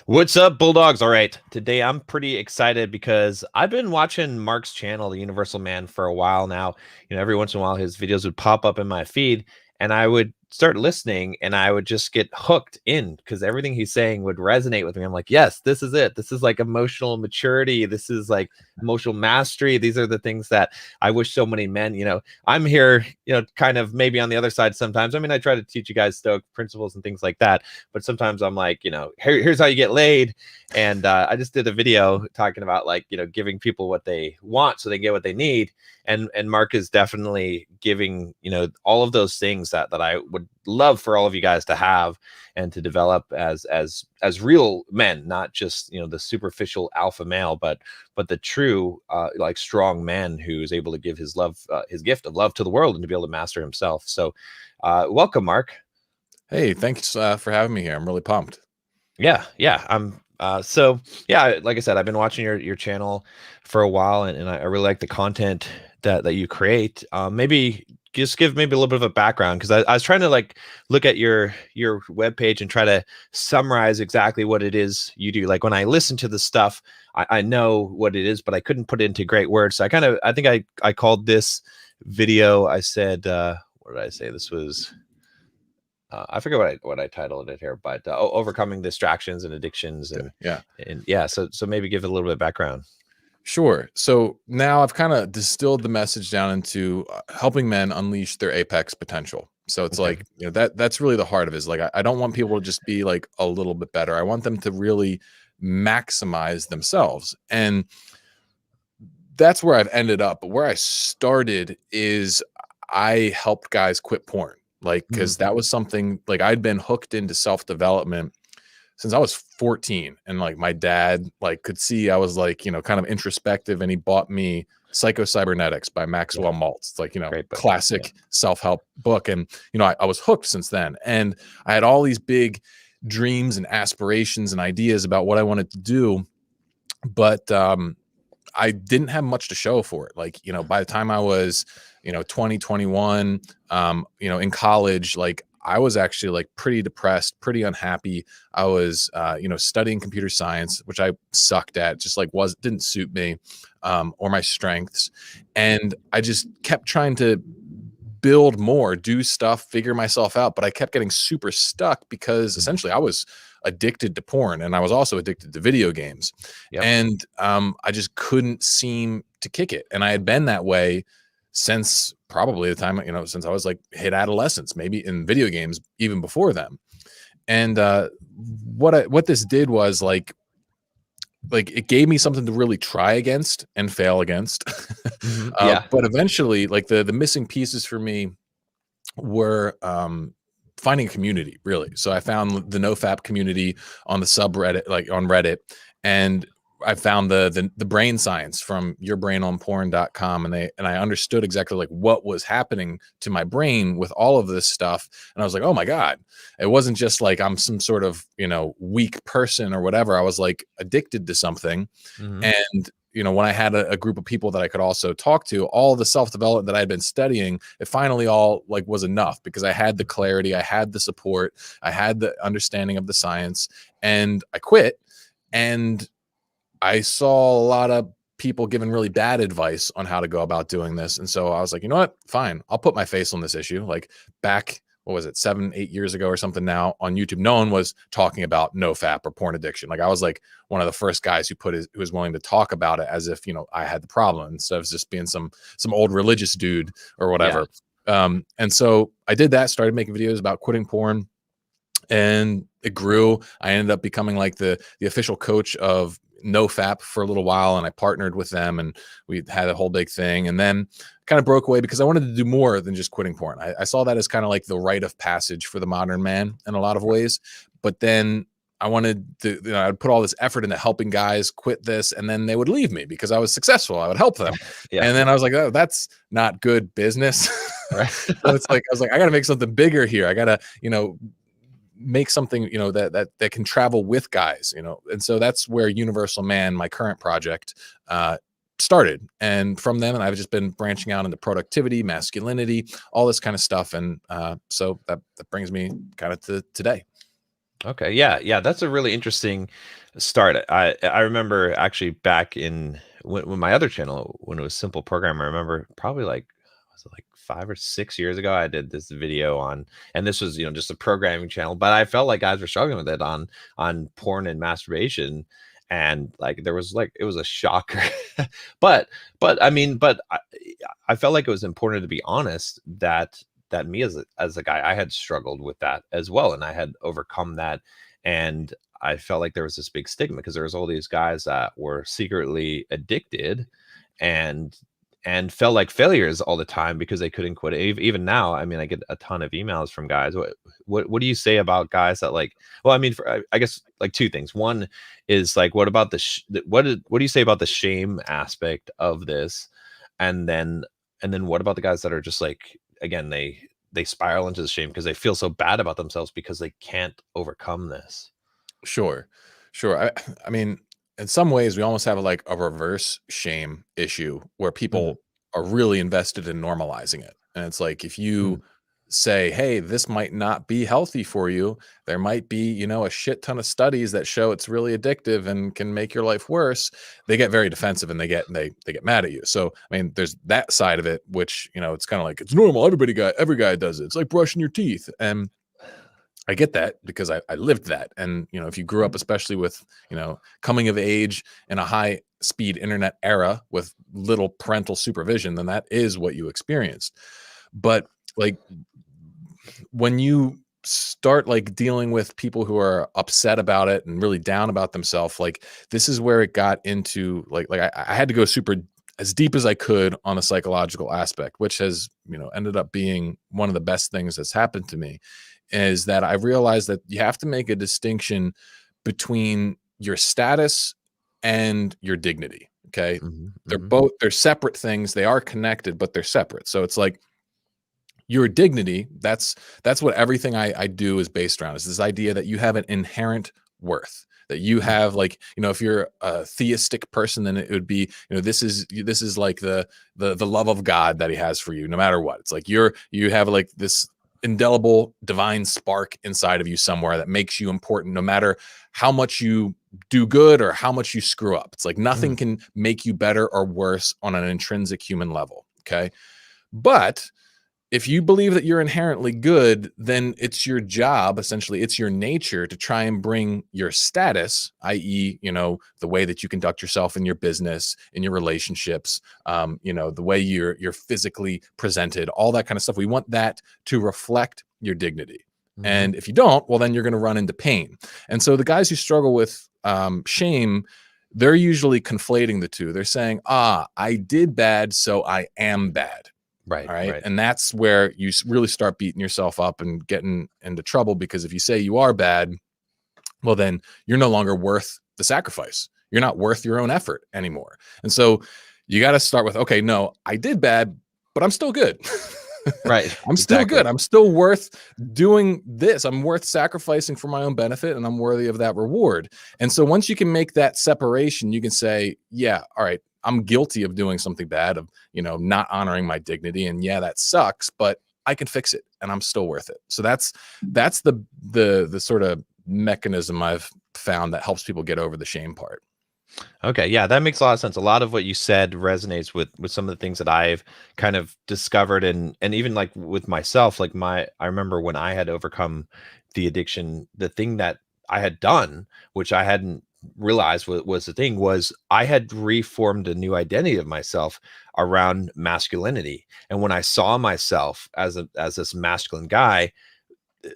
What's up, Bulldogs? All right, today I'm pretty excited because I've been watching Mark's channel, The Universal Man, for a while now. Every once in a while his videos would pop up in my feed and I would start listening and I would just get hooked in because everything he's saying would resonate with me. I'm like, yes, this is it. This is like emotional maturity. This is like emotional mastery. These are the things that I wish so many men, I'm here, kind of maybe on the other side sometimes. I mean, I try to teach you guys Stoic principles and things like that, but sometimes I'm like, here's how you get laid. And I just did a video talking about like, giving people what they want so they get what they need. And Mark is definitely giving, all of those things that I would love for all of you guys to have and to develop as real men, not just, the superficial alpha male, but the true, like strong man who's able to give his love, his gift of love to the world and to be able to master himself. So welcome, Mark. Hey, thanks for having me here. I'm really pumped. Yeah. So yeah, like I said, I've been watching your channel for a while and I really like the content that you create. Maybe just give maybe a little bit of a background because I was trying to like look at your webpage and try to summarize exactly what it is you do. Like when I listen to the stuff, I know what it is, but I couldn't put it into great words. So I think I called this video, I said, what did I say? This was I forget what I titled it here, but overcoming distractions and addictions and yeah. So maybe give it a little bit of background. Sure. So now I've kind of distilled the message down into helping men unleash their apex potential. So it's Okay. like, that's really the heart of it. Is like, I don't want people to just be like a little bit better. I want them to really maximize themselves. And that's where I've ended up. But where I started is I helped guys quit porn. Like, because that was something like I'd been hooked into self-development since I was 14. And like my dad like could see I was like, kind of introspective, and he bought me Psycho-Cybernetics by Maxwell Maltz. It's like, Great book. classic self-help book. And, I was hooked since then. And I had all these big dreams and aspirations and ideas about what I wanted to do. But I didn't have much to show for it. Like, by the time I was, 20, 21, in college, like I was actually like pretty depressed, pretty unhappy. I was, studying computer science, which I sucked at, just like didn't suit me, or my strengths. And I just kept trying to build more, do stuff, figure myself out. But I kept getting super stuck because essentially I was addicted to porn and I was also addicted to video games. Yep. And I just couldn't seem to kick it. And I had been that way since probably the time, since I was like hit adolescence, maybe in video games, even before them. And what this did was like it gave me something to really try against and fail against. Yeah. But eventually, like the missing pieces for me were finding a community, really. So I found the nofap community on the subreddit, like on Reddit, and I found the brain science from yourbrainonporn.com, and I understood exactly like what was happening to my brain with all of this stuff. And I was like, oh my God, it wasn't just like I'm some sort of, weak person or whatever. I was like addicted to something. And when I had a group of people that I could also talk to, all the self-development that I had been studying, it finally all like was enough because I had the clarity, I had the support, I had the understanding of the science, and I quit. And I saw a lot of people giving really bad advice on how to go about doing this. And so I was like, you know what? Fine. I'll put my face on this issue. Like back, what was it, 7-8 years ago or something now on YouTube, no one was talking about nofap or porn addiction. Like I was like one of the first guys who was willing to talk about it as if, I had the problem instead of just being some old religious dude or whatever. Yeah. And so I did that, started making videos about quitting porn, and it grew. I ended up becoming like the official coach of nofap for a little while, and I partnered with them and we had a whole big thing, and then kind of broke away because I wanted to do more than just quitting porn. I saw that as kind of like the rite of passage for the modern man in a lot of ways. But then I wanted to, I'd put all this effort into helping guys quit this, and then they would leave me because I was successful. I would help them. Yeah. And then I was like, oh, that's not good business. Right. So it's like, I was like, I got to make something bigger here. I got to, make something, that can travel with guys, and so that's where Universal Man, my current project, started. And from then, I've just been branching out into productivity, masculinity, all this kind of stuff. And so that brings me kind of to today. Okay. Yeah. Yeah. That's a really interesting start. I remember actually back in when my other channel, when it was Simple Program, I remember probably like, was it like 5 or 6 years ago, I did this video on, and this was, just a programming channel, but I felt like guys were struggling with it on porn and masturbation. And like, there was like, it was a shocker, but, I felt like it was important to be honest that me as a guy, I had struggled with that as well, and I had overcome that, and I felt like there was this big stigma because there was all these guys that were secretly addicted, and felt like failures all the time because they couldn't quit it. Even now, I mean, I get a ton of emails from guys. What do you say about guys that like? Well, I mean, I guess like two things. One is like, what about what do you say about the shame aspect of this, and then what about the guys that are just like, again, they spiral into the shame because they feel so bad about themselves because they can't overcome this. Sure, sure. I mean, in some ways, we almost have like a reverse shame issue where Mhm, people are really invested in normalizing it. And it's like if mhm, you say, "Hey, this might not be healthy for you," there might be, a shit ton of studies that show it's really addictive and can make your life worse. They get very defensive and they get mad at you. So, I mean, there's that side of it, which it's kind of like it's normal. Every guy does it. It's like brushing your teeth, and I get that because I lived that. And, if you grew up, mhm, especially with, coming of age in a high speed internet era with little parental supervision, then that is what you experienced. But like when you start like dealing with people who are upset about it and really down about themselves, like this is where it got into I had to go super as deep as I could on a psychological aspect, which has, ended up being one of the best things that's happened to me is that I realized that you have to make a distinction between your status and your dignity. Okay. mhm, mhm, They're separate things. They are connected, but they're separate. So it's like your dignity, that's what everything I do is based around, is this idea that you have an inherent worth, that you mhm, have like, if you're a theistic person, then it would be, this is like the love of God that he has for you no matter what. It's like you have like this indelible divine spark inside of you somewhere that makes you important no matter how much you do good or how much you screw up. It's like mhm, nothing can make you better or worse on an intrinsic human level. Okay. But if you believe that you're inherently good, then it's your job, essentially, it's your nature to try and bring your status, i.e., the way that you conduct yourself in your business, in your relationships, the way you're physically presented, all that kind of stuff. We want that to reflect your dignity. mhm. And if you don't, well, then you're going to run into pain. And so the guys who struggle with shame, they're usually conflating the two. They're saying, I did bad, so I am bad. Right, All right. right. And that's where you really start beating yourself up and getting into trouble, because if you say you are bad, well, then you're no longer worth the sacrifice. You're not worth your own effort anymore. And so you got to start with, okay, no, I did bad, but I'm still good. Right, I'm still exactly. good. I'm still worth doing this. I'm worth sacrificing for my own benefit, and I'm worthy of that reward. And so once you can make that separation, you can say, yeah, all right, I'm guilty of doing something bad, of, not honoring my dignity. And yeah, that sucks, but I can fix it and I'm still worth it. So that's the sort of mechanism I've found that helps people get over the shame part. Okay, yeah, that makes a lot of sense. A lot of what you said resonates with some of the things that I've kind of discovered, and even like with myself, like I remember when I had overcome the addiction, the thing that I had done, which I hadn't realized was the thing, was I had reformed a new identity of myself around masculinity. And when I saw myself as this masculine guy,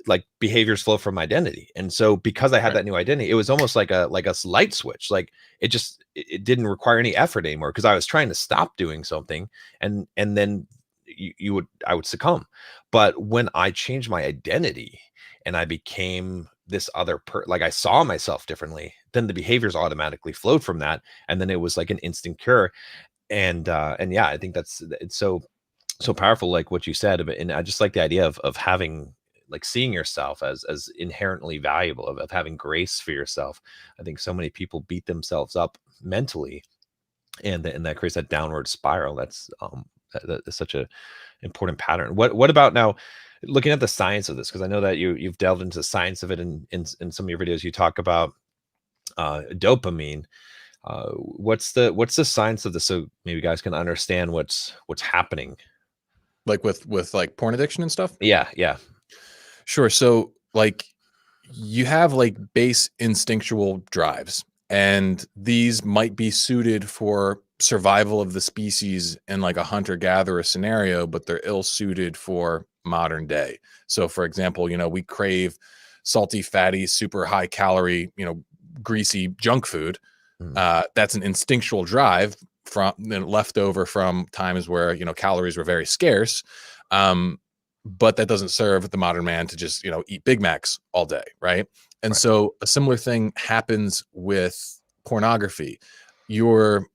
like behaviors flow from identity. And so because I had Right. that new identity, it was almost like a light switch. Like it didn't require any effort anymore because I was trying to stop doing something, and then I would succumb. But when I changed my identity and I became this like I saw myself differently, then the behaviors automatically flowed from that. And then it was like an instant cure. And yeah, I think it's so powerful, like what you said about, and I just like the idea of having, like, seeing yourself as inherently valuable, of having grace for yourself. I think so many people beat themselves up mentally, and that creates that downward spiral. That's such a important pattern. What about now? looking at the science of this, because I know that you've delved into the science of it in some of your videos. You talk about dopamine. What's the science of this, so maybe you guys can understand what's happening? Like with like porn addiction and stuff. Yeah. Sure. So like you have like base instinctual drives, and these might be suited for survival of the species in like a hunter gatherer scenario, but they're ill suited for modern day. So for example, we crave salty, fatty, super high calorie, greasy junk food. That's an instinctual drive from left over from times where calories were very scarce. But that doesn't serve the modern man to just eat Big Macs all day, right? And so a similar thing happens with pornography. Your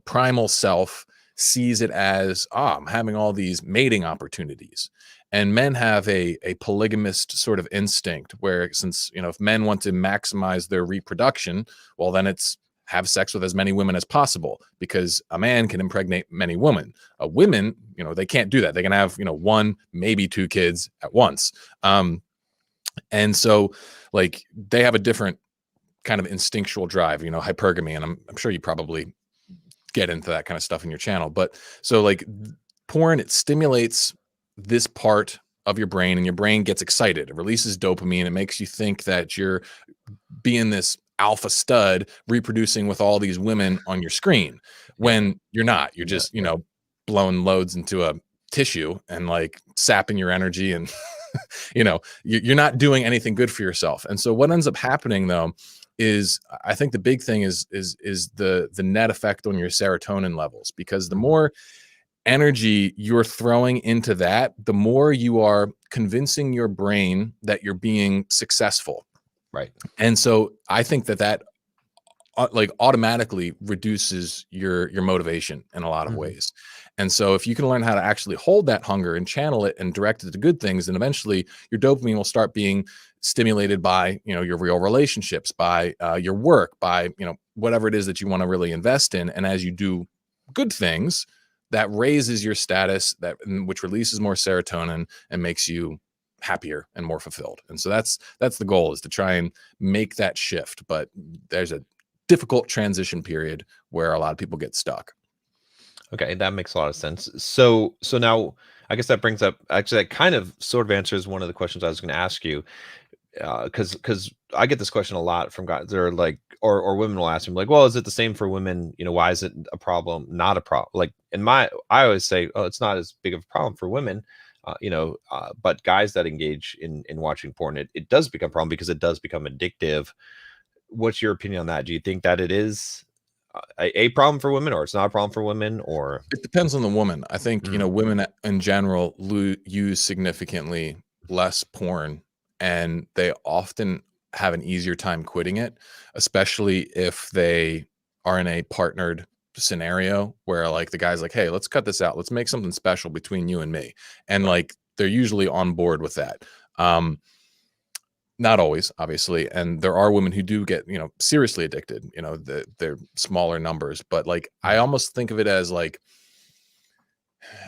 primal self sees it as, I'm having all these mating opportunities. And men have a polygamist sort of instinct where, since if men want to maximize their reproduction, well, then it's have sex with as many women as possible, because a man can impregnate many women. Women, they can't do that. They can have, one, maybe two kids at once. And so like they have a different kind of instinctual drive, hypergamy. And I'm sure you probably get into that kind of stuff in your channel. But so like porn, it stimulates this part of your brain, and your brain gets excited. It releases dopamine. It makes you think that you're being this alpha stud reproducing with all these women on your screen, when you're not. You're just blowing loads into a tissue and like sapping your energy, and you're not doing anything good for yourself. And so what ends up happening though is, I think the big thing is the net effect on your serotonin levels, because the more energy you're throwing into that, the more you are convincing your brain that you're being successful. Right. And so I think that like automatically reduces your motivation in a lot of ways. And so if you can learn how to actually hold that hunger and channel it and direct it to good things, then eventually your dopamine will start being stimulated by, your real relationships, by your work, by, whatever it is that you want to really invest in. And as you do good things, that raises your status, which releases more serotonin and makes you happier and more fulfilled. And so that's the goal, is to try and make that shift. But there's a difficult transition period where a lot of people get stuck. Okay, that makes a lot of sense. So now I guess that brings up, actually, that kind of sort of answers one of the questions I was going to ask you, because I get this question a lot from guys. They're like, or women will ask me like, well, is it the same for women? Why is it a problem? Not a problem. Like I always say, oh, it's not as big of a problem for women. But guys that engage in watching porn, it does become a problem, because it does become addictive. What's your opinion on that? Do you think that it is a problem for women, or it's not a problem for women, or? It depends on the woman. I think, women in general use significantly less porn, and they often have an easier time quitting it, especially if they are in a partnered scenario where like the guy's like, hey, let's cut this out. Let's make something special between you and me. And like, they're usually on board with that. Not always, obviously. And there are women who do get, seriously addicted, they're smaller numbers, but like, I almost think of it as like,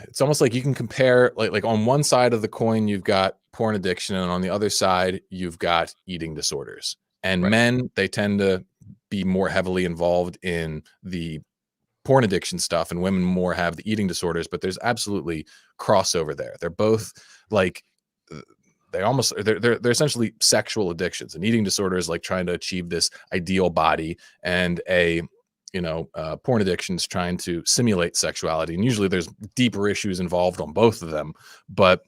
it's almost like you can compare like on one side of the coin, you've got porn addiction, and on the other side, you've got eating disorders. And men, they tend to be more heavily involved in the porn addiction stuff, and women more have the eating disorders, but there's absolutely crossover there. They're both like, they're essentially sexual addictions. And eating disorder is like trying to achieve this ideal body, and porn addiction is trying to simulate sexuality. And usually there's deeper issues involved on both of them. But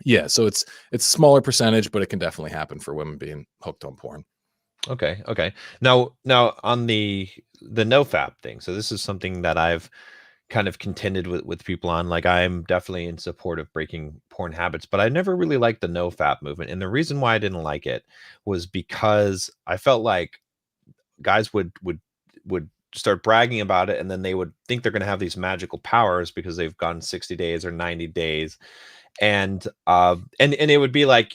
yeah, so it's a smaller percentage, but it can definitely happen for women being hooked on porn. Okay. Now on the nofap thing. So this is something that I've kind of contended with people on. Like, I'm definitely in support of breaking porn habits, but I never really liked the nofap movement. And the reason why I didn't like it was because I felt like guys would start bragging about it, and then they would think they're going to have these magical powers because they've gone 60 days or 90 days. And it would be like,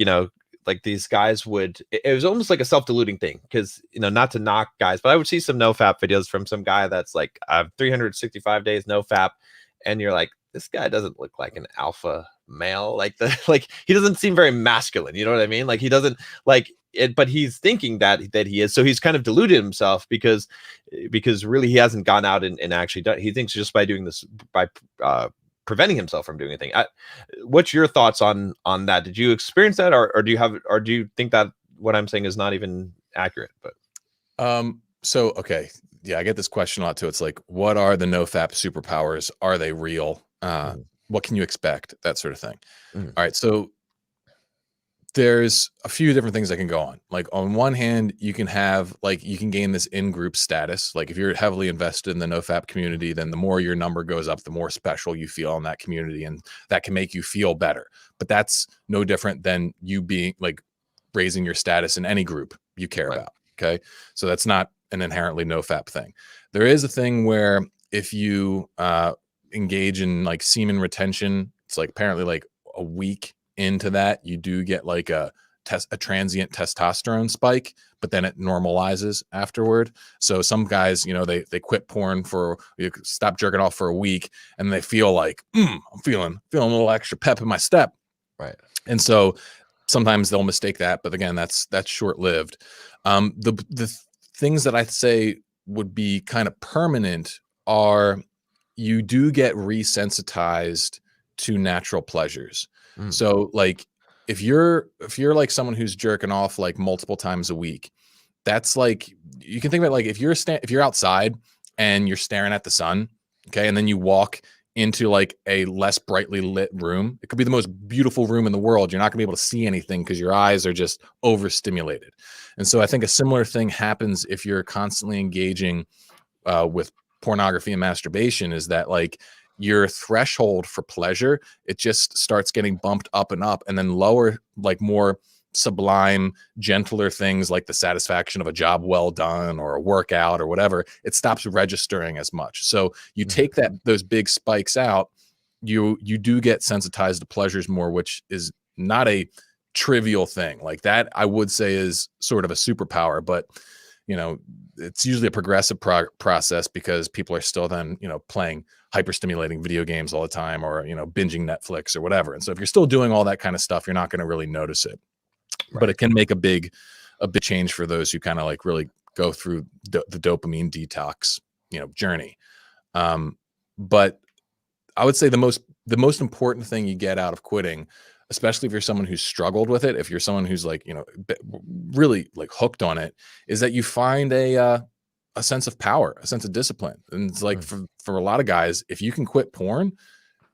like these guys it was almost like a self-deluding thing, because not to knock guys, but I would see some nofap videos from some guy that's like, 365 days nofap, and you're like, this guy doesn't look like an alpha male, like the like he doesn't seem very masculine, you know what I mean? Like he doesn't like it, but he's thinking that he is. So he's kind of deluded himself because really he hasn't gone out and actually done. He thinks just by doing this, by preventing himself from doing anything. What's your thoughts on that? Did you experience that, or do you think that what I'm saying is not even accurate? But so okay, yeah, I get this question a lot too. It's like, what are the nofap superpowers? Are they real? What can you expect? That sort of thing. All right, so there's a few different things that can go on. Like on one hand, you can gain this in-group status. Like if you're heavily invested in the nofap community, then the more your number goes up, the more special you feel in that community, and that can make you feel better. But that's no different than you being like raising your status in any group you care about. Okay, so that's not an inherently nofap thing. There is a thing where if you engage in like semen retention, it's like apparently like a week into that, you do get like a transient testosterone spike, but then it normalizes afterward. So some guys, you know, they quit porn stop jerking off for a week, and they feel like I'm feeling a little extra pep in my step. Right. And so sometimes they'll mistake that, but again, that's short-lived. The things that I'd say would be kind of permanent are you do get resensitized to natural pleasures. So like if you're like someone who's jerking off like multiple times a week, that's like, you can think about like if you're outside and you're staring at the sun, okay, and then you walk into like a less brightly lit room, it could be the most beautiful room in the world. You're not gonna be able to see anything because your eyes are just overstimulated. And so I think a similar thing happens if you're constantly engaging with pornography and masturbation, is that like your threshold for pleasure, it just starts getting bumped up and up, and then lower, like more sublime, gentler things like the satisfaction of a job well done or a workout or whatever, it stops registering as much. So you take those big spikes out, you do get sensitized to pleasures more, which is not a trivial thing. Like that, I would say, is sort of a superpower, but you know, it's usually a progressive process because people are still then, you know, playing hyper-stimulating video games all the time, or, you know, binging Netflix or whatever. And so if you're still doing all that kind of stuff, you're not going to really notice it. Right. But it can make a big change for those who kind of like really go through the dopamine detox, you know, journey. But I would say the most important thing you get out of quitting, especially if you're someone who's struggled with it, if you're someone who's like, you know, really like hooked on it, is that you find a sense of power, a sense of discipline. And it's like for a lot of guys, if you can quit porn,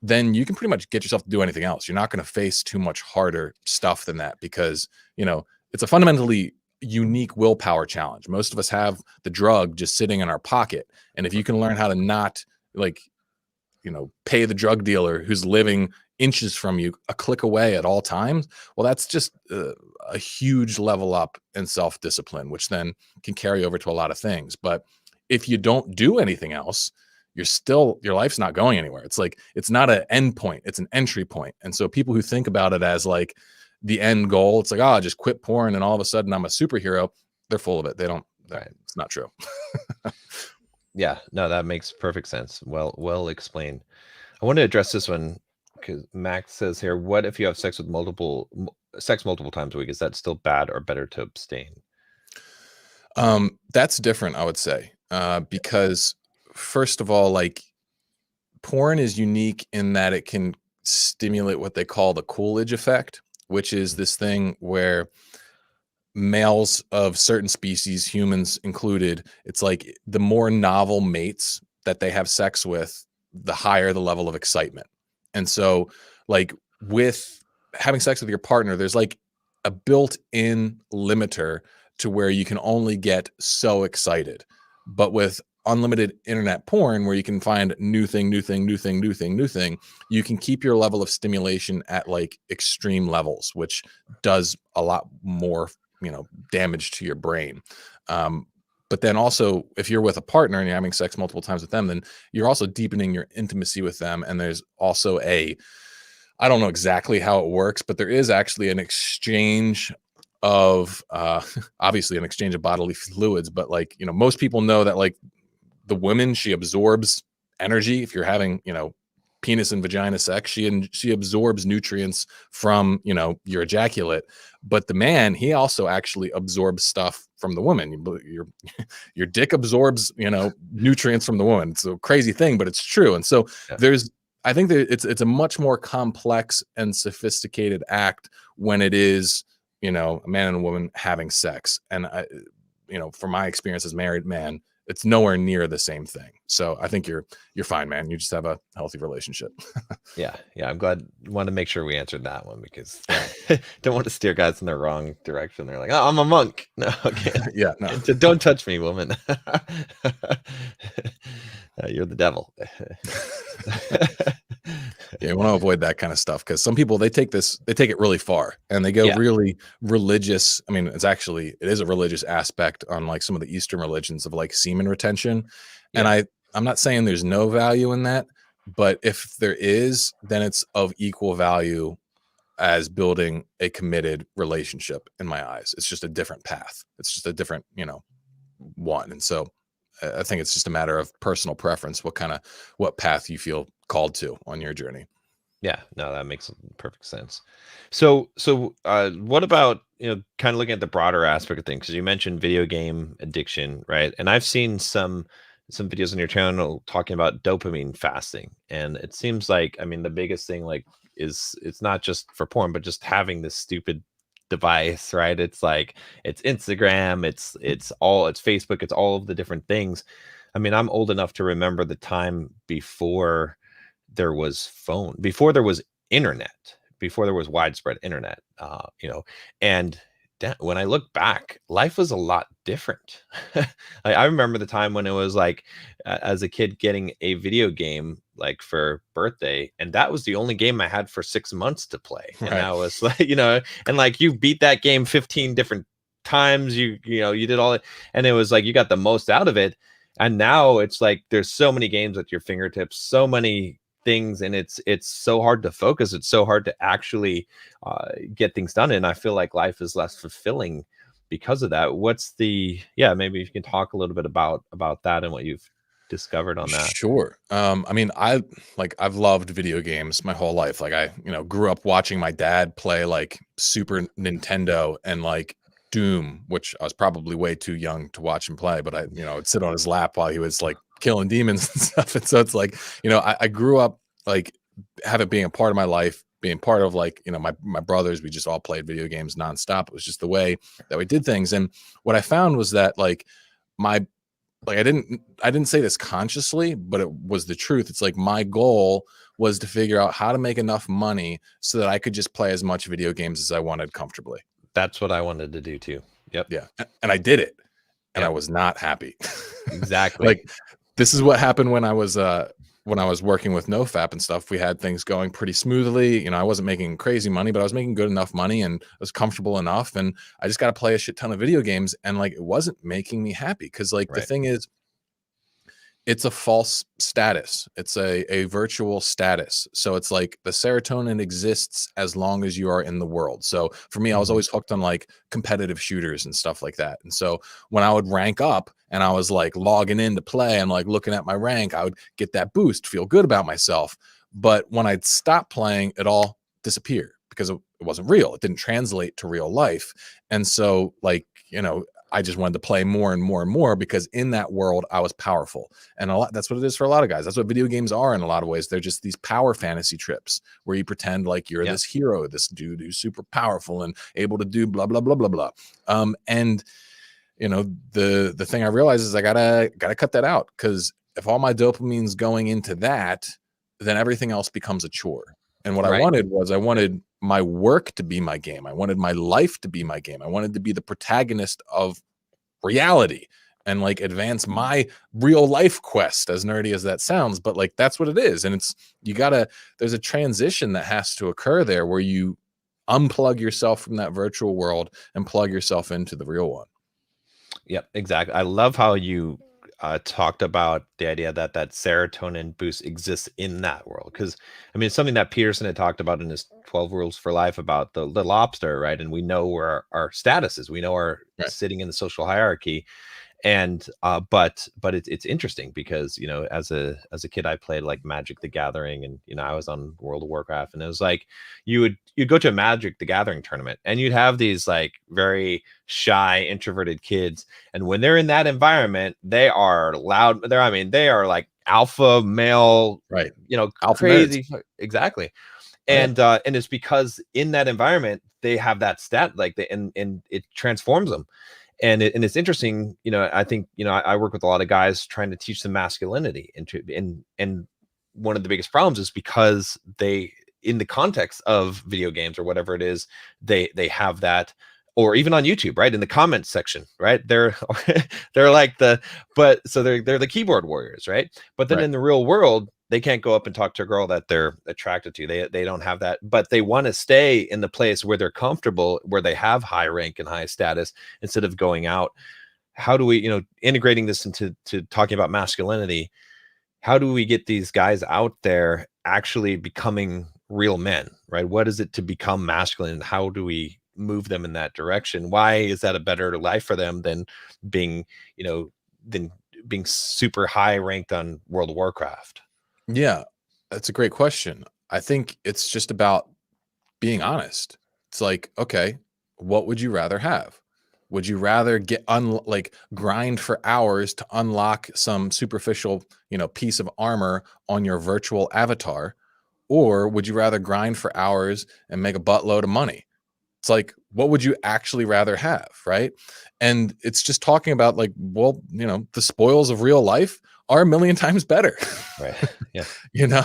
then you can pretty much get yourself to do anything else. You're not going to face too much harder stuff than that, because, you know, it's a fundamentally unique willpower challenge. Most of us have the drug just sitting in our pocket. And if you can learn how to not, like, you know, pay the drug dealer who's living inches from you a click away at all times, well, that's just a huge level up in self-discipline, which then can carry over to a lot of things. But if you don't do anything else, your life's not going anywhere. It's like, it's not an end point, it's an entry point. And so people who think about it as like the end goal, it's like, oh, just quit porn and all of a sudden I'm a superhero, they're full of it. It's not true. Yeah, no, that makes perfect sense. Well explained. I want to address this one because Max says here, what if you have sex multiple times a week? Is that still bad or better to abstain? That's different, I would say, because first of all, like, porn is unique in that it can stimulate what they call the Coolidge effect, which is this thing where males of certain species, humans included, it's like the more novel mates that they have sex with, the higher the level of excitement. And so, like, with having sex with your partner, there's like a built-in limiter to where you can only get so excited. But with unlimited internet porn, where you can find new thing, you can keep your level of stimulation at like extreme levels, which does a lot more, you know, damage to your brain. But then also, if you're with a partner and you're having sex multiple times with them, then you're also deepening your intimacy with them. And there's also I don't know exactly how it works, but there is actually an exchange of obviously an exchange of bodily fluids. But like, you know, most people know that like the woman, she absorbs energy if you're having, you know, penis and vagina sex. She absorbs nutrients from, you know, your ejaculate. But the man, he also actually absorbs stuff from the woman. Your dick absorbs, you know, nutrients from the woman. It's a crazy thing, but it's true. And so Yeah. I think that it's a much more complex and sophisticated act when it is, you know, a man and a woman having sex. And you know, from my experience as married man, it's nowhere near the same thing. So I think you're fine, man. You just have a healthy relationship. Yeah. I'm glad. Want to make sure we answered that one, because don't want to steer guys in the wrong direction. They're like, oh, I'm a monk. No, okay. Yeah, no. Don't touch me, woman. You're the devil. Yeah, you want to avoid that kind of stuff, because some people, they take it really far and they go really religious. I mean, it is a religious aspect on like some of the Eastern religions of like semen retention. And I'm not saying there's no value in that, but if there is, then it's of equal value as building a committed relationship in my eyes. It's just a different path. It's just a different, you know, one. And so I think it's just a matter of personal preference, what path you feel called to on your journey. Yeah, no, that makes perfect sense. So what about, you know, kind of looking at the broader aspect of things? Because you mentioned video game addiction, right? And I've seen some videos on your channel talking about dopamine fasting, and it seems like, I mean, the biggest thing like is it's not just for porn, but just having this stupid device, right? It's like it's Instagram, it's Facebook, it's all of the different things. I mean, I'm old enough to remember the time before there was phone, before there was internet, before there was widespread internet, you know, and when I look back, life was a lot different. I remember the time when it was like, as a kid, getting a video game like for birthday, and that was the only game I had for 6 months to play. And I was like, you know, and like you beat that game 15 different times, you know, you did all it, and it was like you got the most out of it. And now it's like there's so many games at your fingertips, so many things, and it's so hard to focus. It's so hard to actually get things done, and I feel like life is less fulfilling because of that. Maybe you can talk a little bit about that and what you've discovered on that. Sure. I mean, I've loved video games my whole life. Like I, you know, grew up watching my dad play like Super Nintendo and like Doom, which I was probably way too young to watch him play, but I, you know, I'd sit on his lap while he was like killing demons and stuff. And so it's like, you know, I grew up like have it being a part of my life, being part of like, you know, my brothers, we just all played video games nonstop. It was just the way that we did things. And what I found was that like I didn't say this consciously, but it was the truth. It's like my goal was to figure out how to make enough money so that I could just play as much video games as I wanted comfortably. That's what I wanted to do too. Yep. Yeah. And I did it. And I was not happy. Exactly. Like this is what happened when I was working with nofap and stuff. We had things going pretty smoothly. You know, I wasn't making crazy money, but I was making good enough money and I was comfortable enough. And I just got to play a shit ton of video games. And like, it wasn't making me happy. Cause like the thing is, it's a false status. It's a virtual status. So it's like the serotonin exists as long as you are in the world. So for me, I was always hooked on like competitive shooters and stuff like that. And so when I would rank up and I was like logging in to play and like looking at my rank, I would get that boost, feel good about myself. But when I'd stop playing, it all disappeared because it wasn't real. It didn't translate to real life. And so like, you know, I just wanted to play more and more and more because in that world I was powerful. And that's what it is for a lot of guys. That's what video games are in a lot of ways. They're just these power fantasy trips where you pretend like you're this hero, this dude who's super powerful and able to do blah, blah, blah, blah, blah. And you know, the thing I realized is I gotta cut that out, because if all my dopamine's going into that, then everything else becomes a chore. And what I wanted my work to be my game. I wanted my life to be my game. I wanted to be the protagonist of reality and like advance my real life quest, as nerdy as that sounds, but like that's what it is. And it's, there's a transition that has to occur there where you unplug yourself from that virtual world and plug yourself into the real one. Yep, exactly. I love how you talked about the idea that serotonin boost exists in that world. Because I mean, it's something that Peterson had talked about in his 12 rules for life about the lobster, right? And we know where our status is. We know our sitting in the social hierarchy. And but it's interesting because, you know, as a kid, I played like Magic the Gathering, and, you know, I was on World of Warcraft, and it was like you'd go to a Magic the Gathering tournament, and you'd have these like very shy, introverted kids, and when they're in that environment, they are loud. I mean, they are like alpha male, Right. you know, Alpha nerds. crazy. Exactly. Oh, yeah. And it's because in that environment they have that stat, like and it transforms them. And it's interesting, you know, I think, you know, I work with a lot of guys trying to teach them masculinity, and one of the biggest problems is because they, in the context of video games or whatever it is, they have that, or even on YouTube, right, in the comments section, right, they're they're like but so they're the keyboard warriors, right, but then Right. in the real world they can't go up and talk to a girl that they're attracted to. They don't have that, but they want to stay in the place where they're comfortable, where they have high rank and high status, instead of going out. How do we, you know, integrating this into talking about masculinity, how do we get these guys out there actually becoming real men, right? What is it to become masculine? How do we move them in that direction? Why is that a better life for them than being, you know, than being super high ranked on World of Warcraft? Yeah, that's a great question. I think it's just about being honest. It's like, okay, what would you rather have? Would you rather get like grind for hours to unlock some superficial, you know, piece of armor on your virtual avatar, or would you rather grind for hours and make a buttload of money? It's like, what would you actually rather have, right? And it's just talking about like, well, you know, the spoils of real life are a million times better. Right. Yeah. You know?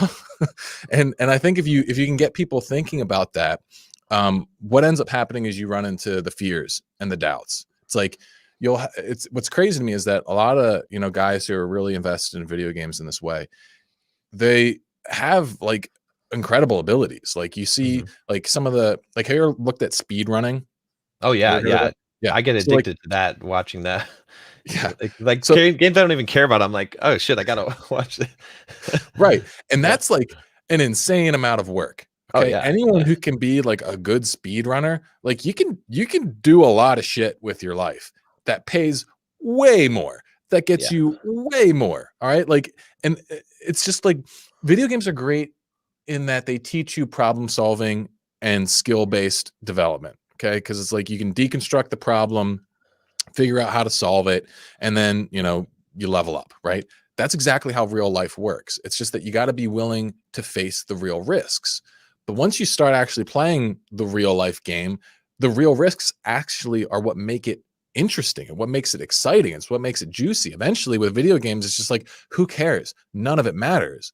And I think if you can get people thinking about that, what ends up happening is you run into the fears and the doubts. It's like it's what's crazy to me is that a lot of, you know, guys who are really invested in video games in this way, they have like incredible abilities. Like you see Mhm. like some of the, like, have you ever looked at speed running? Oh Have you yeah, ever heard of yeah. that? Yeah. I get So like, addicted to that, watching that. yeah. Like So games I don't even care about. I'm like, oh shit, I gotta watch it. right. And Yeah. that's like an insane amount of work. Oh Okay. yeah. Anyone Yeah. who can be like a good speed runner, like you can do a lot of shit with your life that pays way more, that gets Yeah. you way more. All right. Like, and it's just like video games are great in that they teach you problem solving and skill based development. Okay. Cause it's like you can deconstruct the problem, figure out how to solve it, and then, you know, you level up, right? That's exactly how real life works. It's just that you got to be willing to face the real risks. But once you start actually playing the real life game, the real risks actually are what make it interesting and what makes it exciting. It's what makes it juicy. Eventually, with video games, it's just like, who cares? None of it matters.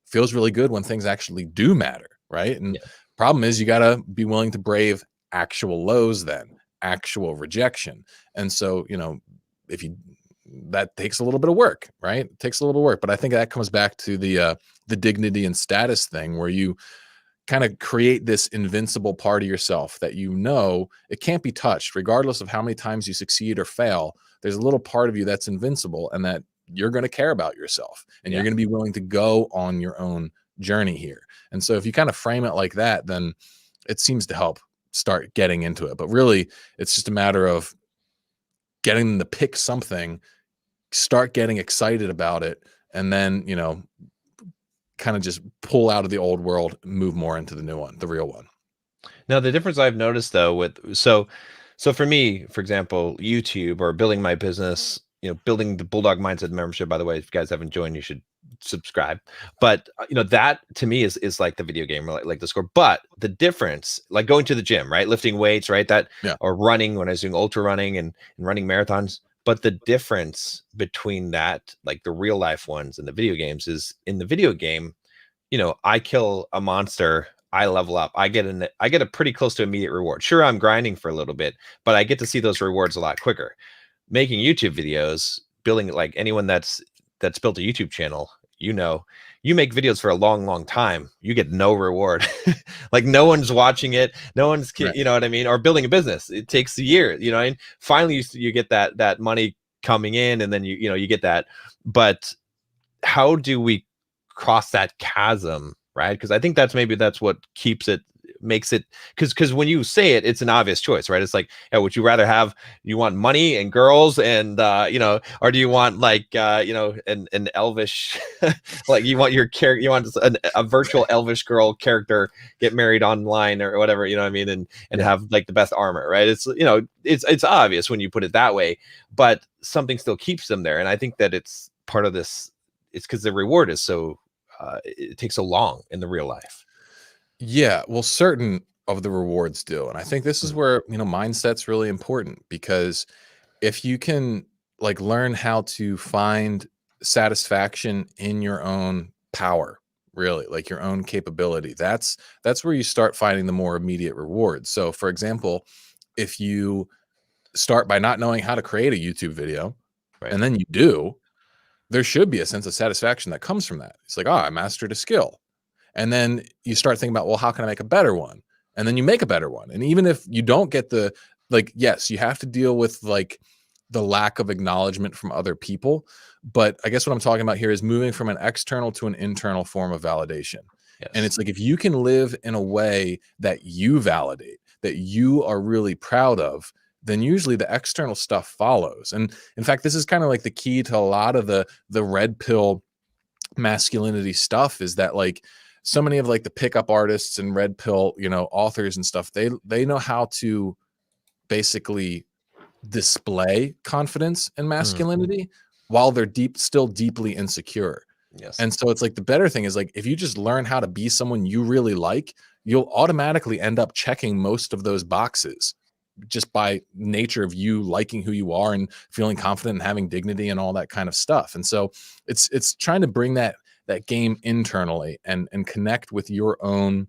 Feels really good when things actually do matter, right? And Yeah. problem is, you got to be willing to brave actual lows, then actual rejection. And so, you know, if you, that takes a little bit of work, right? It takes a little bit of work, but I think that comes back to the dignity and status thing, where you kind of create this invincible part of yourself that, you know, it can't be touched regardless of how many times you succeed or fail. There's a little part of you that's invincible, and that you're going to care about yourself, and you're Yeah. going to be willing to go on your own journey here. And so if you kind of frame it like that, then it seems to help start getting into it. But really, it's just a matter of getting them to pick something, start getting excited about it, and then, you know, kind of just pull out of the old world, move more into the new one, the real one. Now the difference I've noticed though with so for me, for example, YouTube or building my business, you know, building the Bulldog Mindset membership, by the way, if you guys haven't joined, you should subscribe. But you know, that to me is like the video game, or like the score. But the difference, like going to the gym, right? Lifting weights, right? That, Yeah. or running when I was doing ultra running and running marathons. But the difference between that, like the real life ones and the video games, is in the video game, you know, I kill a monster, I level up, I get a pretty close to immediate reward. Sure, I'm grinding for a little bit, but I get to see those rewards a lot quicker. Making YouTube videos, building, like anyone that's built a YouTube channel, you know, you make videos for a long time, you get no reward. Like no one's watching it, no one's, Right. you know what I mean? Or building a business, it takes a year, you know, and finally you get that money coming in, and then you know, you get that. But how do we cross that chasm, right? Because I think that's what keeps it makes it, because when you say it, it's an obvious choice, right? It's like, yeah, would you rather have, you want money and girls and or do you want like an elvish like you want your character, you want a virtual elvish girl character get married online or whatever, you know what I mean, and Yeah. have like the best armor, right? It's it's obvious when you put it that way, but something still keeps them there, and I think that it's part of this. It's because the reward is so it takes so long in the real life. Yeah, well, certain of the rewards do. And I think this is Mm. where, mindset's really important, because if you can like learn how to find satisfaction in your own power, really, like your own capability, that's where you start finding the more immediate rewards. So, for example, if you start by not knowing how to create a YouTube video, Right. and then you do, there should be a sense of satisfaction that comes from that. It's like, oh, I mastered a skill. And then you start thinking about, well, how can I make a better one? And then you make a better one. And even if you don't get the, like, yes, you have to deal with like the lack of acknowledgement from other people. But I guess what I'm talking about here is moving from an external to an internal form of validation. And Yes. it's like, if you can live in a way that you validate, that you are really proud of, then usually the external stuff follows. And in fact, this is kind of like the key to a lot of the red pill masculinity stuff, is that like so many of like the pickup artists and red pill, authors and stuff, they know how to basically display confidence and Mm. masculinity while they're still deeply insecure. Yes. And so it's like the better thing is like, if you just learn how to be someone you really like, you'll automatically end up checking most of those boxes just by nature of you liking who you are and feeling confident and having dignity and all that kind of stuff. And so it's trying to bring that game internally and connect with your own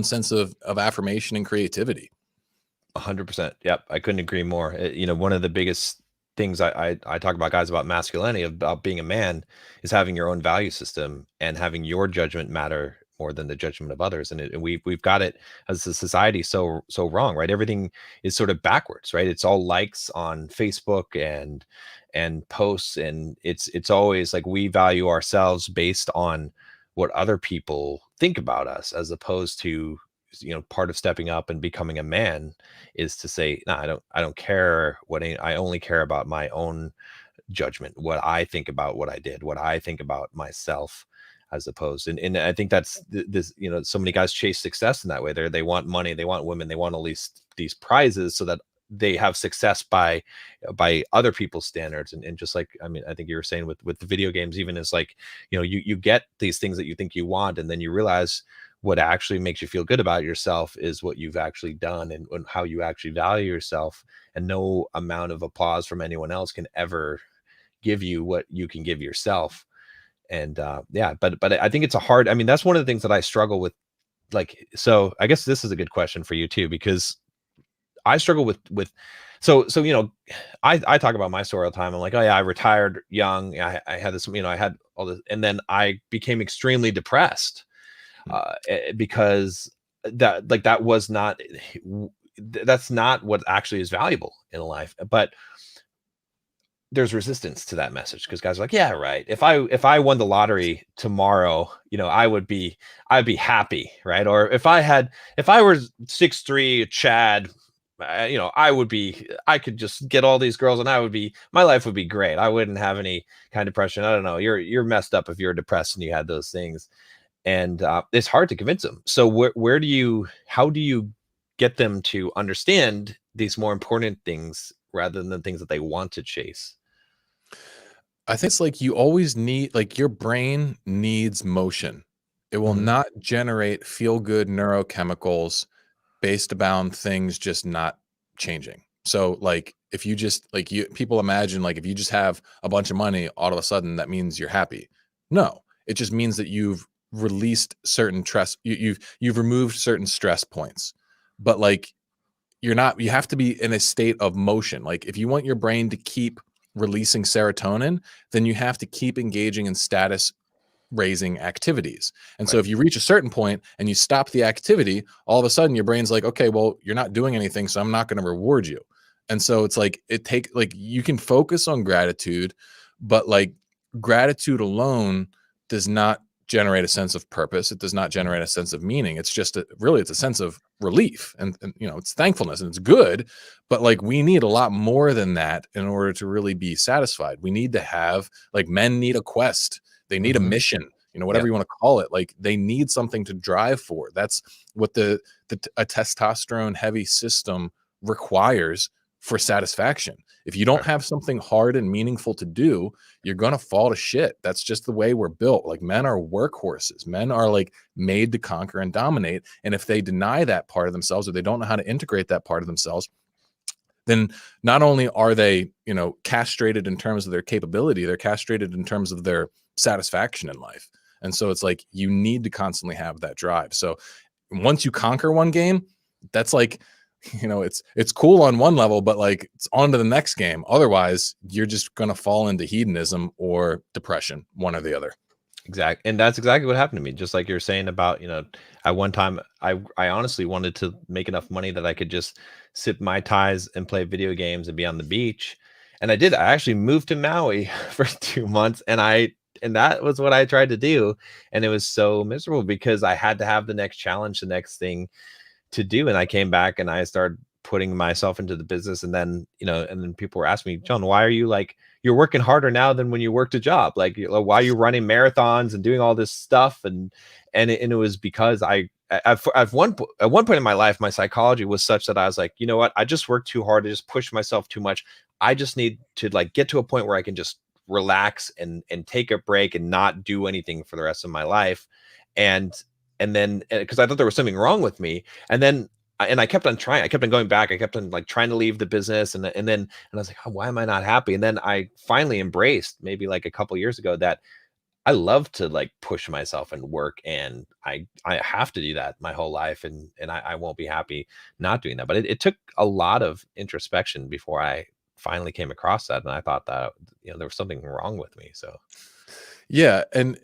sense of affirmation and creativity. 100%. Yep. I couldn't agree more. One of the biggest things I talk about, guys, about masculinity, about being a man, is having your own value system and having your judgment matter more than the judgment of others. And we've got it as a society so wrong, right? Everything is sort of backwards, right? It's all likes on Facebook and posts, and it's always like we value ourselves based on what other people think about us, as opposed to, part of stepping up and becoming a man is to say, no, I don't care I only care about my own judgment, what I think about what I did, what I think about myself, as opposed. And I think that's this, so many guys chase success in that way. They want money, they want women, they want all these prizes so that they have success by other people's standards. And just like, I mean, I think you were saying with the video games, even, is like, you get these things that you think you want, and then you realize what actually makes you feel good about yourself is what you've actually done, and how you actually value yourself. And no amount of applause from anyone else can ever give you what you can give yourself. And yeah, but I think it's I mean, that's one of the things that I struggle with. Like, so I guess this is a good question for you too, because I struggle with so I talk about my story all the time. I'm like, oh yeah, I retired young. I had this, I had all this, and then I became extremely depressed because that was not, that's not what actually is valuable in life. But there's resistance to that message, because guys are like, yeah, right. If I won the lottery tomorrow, I'd be happy, right? Or if I were 6'3" Chad, I could just get all these girls, and my life would be great. I wouldn't have any kind of depression. I don't know. You're messed up if you're depressed and you had those things. And it's hard to convince them. So how do you get them to understand these more important things rather than the things that they want to chase? I think it's like you always need, like, your brain needs motion. It will Mhm. not generate feel good neurochemicals based upon things just not changing. So like if you just like people imagine like if you just have a bunch of money, all of a sudden that means you're happy. No, it just means that you've released certain stress, you've removed certain stress points. But like you have to be in a state of motion. Like if you want your brain to keep releasing serotonin, then you have to keep engaging in status raising activities. And so Right. if you reach a certain point and you stop the activity, all of a sudden your brain's like, okay, well, you're not doing anything, so I'm not going to reward you. And so it's like you can focus on gratitude, but like gratitude alone does not generate a sense of purpose. It does not generate a sense of meaning. It's just really, it's a sense of relief and it's thankfulness, and it's good. But like, we need a lot more than that in order to really be satisfied. We need to have, like, men need a quest. They need a mission, whatever you want to call it. Like, they need something to drive for. That's what a testosterone heavy system requires for satisfaction. If you don't have something hard and meaningful to do, you're going to fall to shit. That's just the way we're built. Like, men are workhorses. Men are like made to conquer and dominate. And if they deny that part of themselves, or they don't know how to integrate that part of themselves, then not only are they, castrated in terms of their capability, they're castrated in terms of their satisfaction in life. And so it's like, you need to constantly have that drive. So once you conquer one game, that's like, it's cool on one level, but like, it's on to the next game. Otherwise, you're just going to fall into hedonism or depression, one or the other. Exactly. And that's exactly what happened to me. Just like you're saying about, at one time, I honestly wanted to make enough money that I could just sip Mai Tais and play video games and be on the beach. And I did. I actually moved to Maui for 2 months, and that was what I tried to do. And it was so miserable because I had to have the next challenge, the next thing to do. And I came back and I started putting myself into the business. And then, and then people were asking me, John, why are you like, you're working harder now than when you worked a job? Like, why are you running marathons and doing all this stuff? And it was because at one point in my life, my psychology was such that I was like, you know what? I just worked too hard. I just pushed myself too much. I just need to like get to a point where I can just relax and take a break and not do anything for the rest of my life. And then, because I thought there was something wrong with me, and I kept on trying. I kept on going back. I kept on like trying to leave the business, and I was like, oh, why am I not happy? And then I finally embraced, maybe like a couple years ago, that I love to like push myself and work, and I have to do that my whole life, and I won't be happy not doing that. But it took a lot of introspection before I finally came across that, and I thought that there was something wrong with me. So yeah, and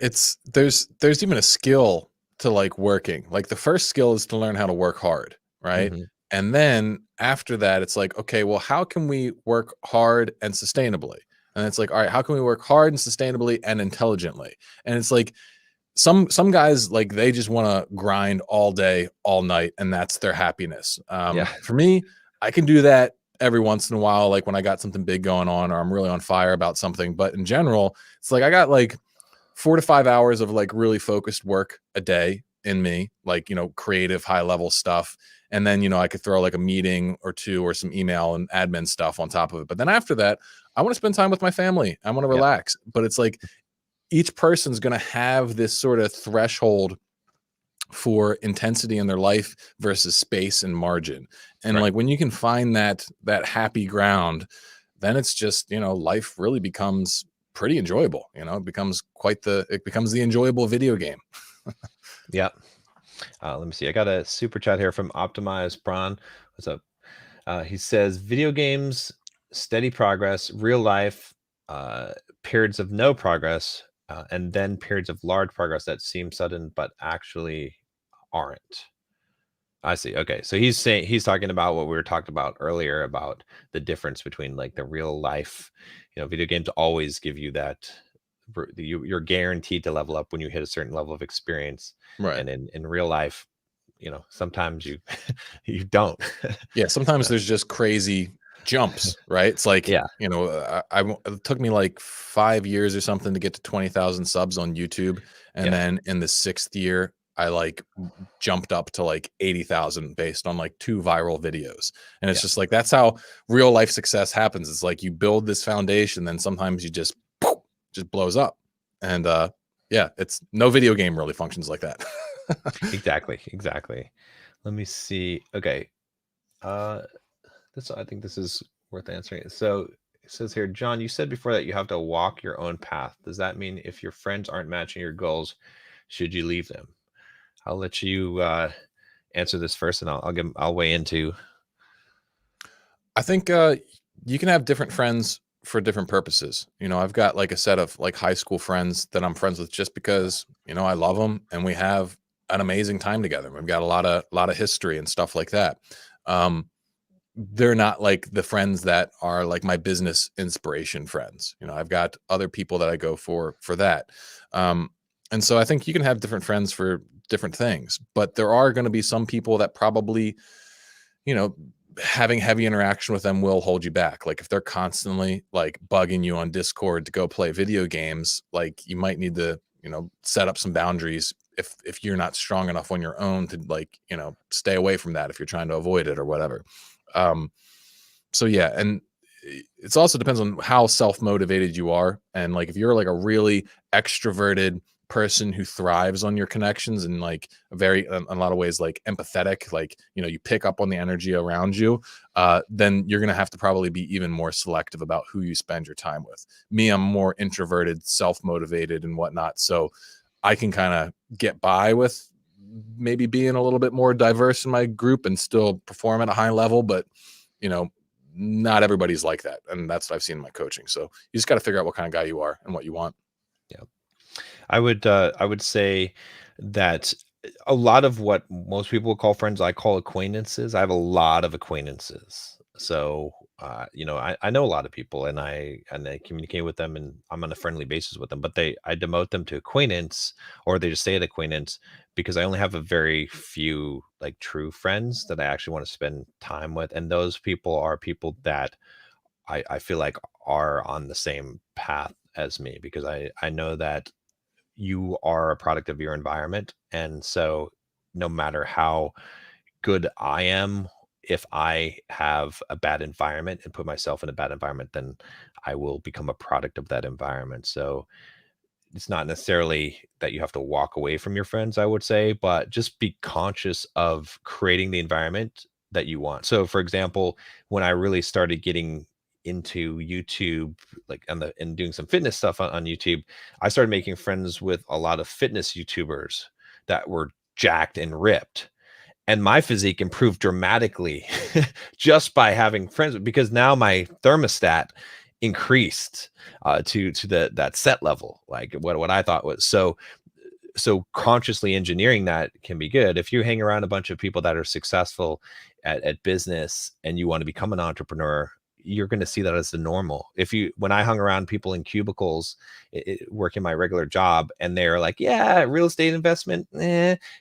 there's even a skill to like working. Like, the first skill is to learn how to work hard, right? And then after that, it's like, okay, well, how can we work hard and sustainably? And it's like, all right, how can we work hard and sustainably and intelligently? And it's like, some guys, like, they just want to grind all day, all night, and that's their happiness. For me, I can do that every once in a while, like when I got something big going on, or I'm really on fire about something. But in general, it's like, I got like 4 to 5 hours of like really focused work a day in me, like, creative, high level stuff. And then, I could throw like a meeting or two or some email and admin stuff on top of it. But then after that, I want to spend time with my family. I want to relax. But it's like, each person's going to have this sort of threshold for intensity in their life versus space and margin. And like, when you can find that happy ground, then it's just, life really becomes pretty enjoyable. It becomes the enjoyable video game. Yeah. Let me see. I got a super chat here from Optimized Prawn. What's up? He says, video games, steady progress, real life, periods of no progress, and then periods of large progress that seem sudden but actually aren't. I see. Okay. So he's talking about what we were talking about earlier about the difference between like the real life, video games always give you that you're guaranteed to level up when you hit a certain level of experience. Right. And in real life, sometimes you you don't. Yeah. Sometimes there's just crazy jumps, right? It's like, it took me like 5 years or something to get to 20,000 subs on YouTube. And then in the 6th year, I like jumped up to like 80,000 based on like 2 viral videos. And it's just like, that's how real life success happens. It's like, you build this foundation, then sometimes you just blows up. And it's no video game really functions like that. Exactly. Let me see. Okay. I think this is worth answering. So it says here, John, you said before that you have to walk your own path. Does that mean if your friends aren't matching your goals, should you leave them? I'll let you answer this first, and I'll weigh into. I think you can have different friends for different purposes. I've got like a set of like high school friends that I'm friends with just because, I love them and we have an amazing time together. We've got a lot of history and stuff like that. They're not like the friends that are like my business inspiration friends. I've got other people that I go for that. And so I think you can have different friends for different things, but there are going to be some people that probably, you know, having heavy interaction with them will hold you back. Like if they're constantly like bugging you on Discord to go play video games, like you might need to, set up some boundaries if you're not strong enough on your own to like, stay away from that if you're trying to avoid it or whatever. So yeah, and it's also depends on how self-motivated you are. And like if you're like a really extroverted person who thrives on your connections and like in a lot of ways like empathetic, like you pick up on the energy around you, then you're gonna have to probably be even more selective about who you spend your time with. Me, I'm more introverted, self-motivated and whatnot, so I can kind of get by with maybe being a little bit more diverse in my group and still perform at a high level, but you know not everybody's like that, and that's what I've seen in my coaching. So you just got to figure out what kind of guy you are and what you want. Yeah. I would say that a lot of what most people would call friends, I call acquaintances. I have a lot of acquaintances. So I know a lot of people and I communicate with them and I'm on a friendly basis with them, but I demote them to acquaintance or they just stay at acquaintance because I only have a very few like true friends that I actually want to spend time with. And those people are people that I feel like are on the same path as me because I know that you are a product of your environment. And so no matter how good I am, if I have a bad environment and put myself in a bad environment, then I will become a product of that environment. So it's not necessarily that you have to walk away from your friends, I would say, but just be conscious of creating the environment that you want. So, for example, when I really started getting into YouTube, like and doing some fitness stuff on YouTube, I started making friends with a lot of fitness YouTubers that were jacked and ripped. And my physique improved dramatically just by having friends because now my thermostat increased to that set level, like what I thought was so consciously engineering that can be good. If you hang around a bunch of people that are successful at business and you want to become an entrepreneur, you're going to see that as the normal. When I hung around people in cubicles, working my regular job, and they're like, yeah, real estate investment,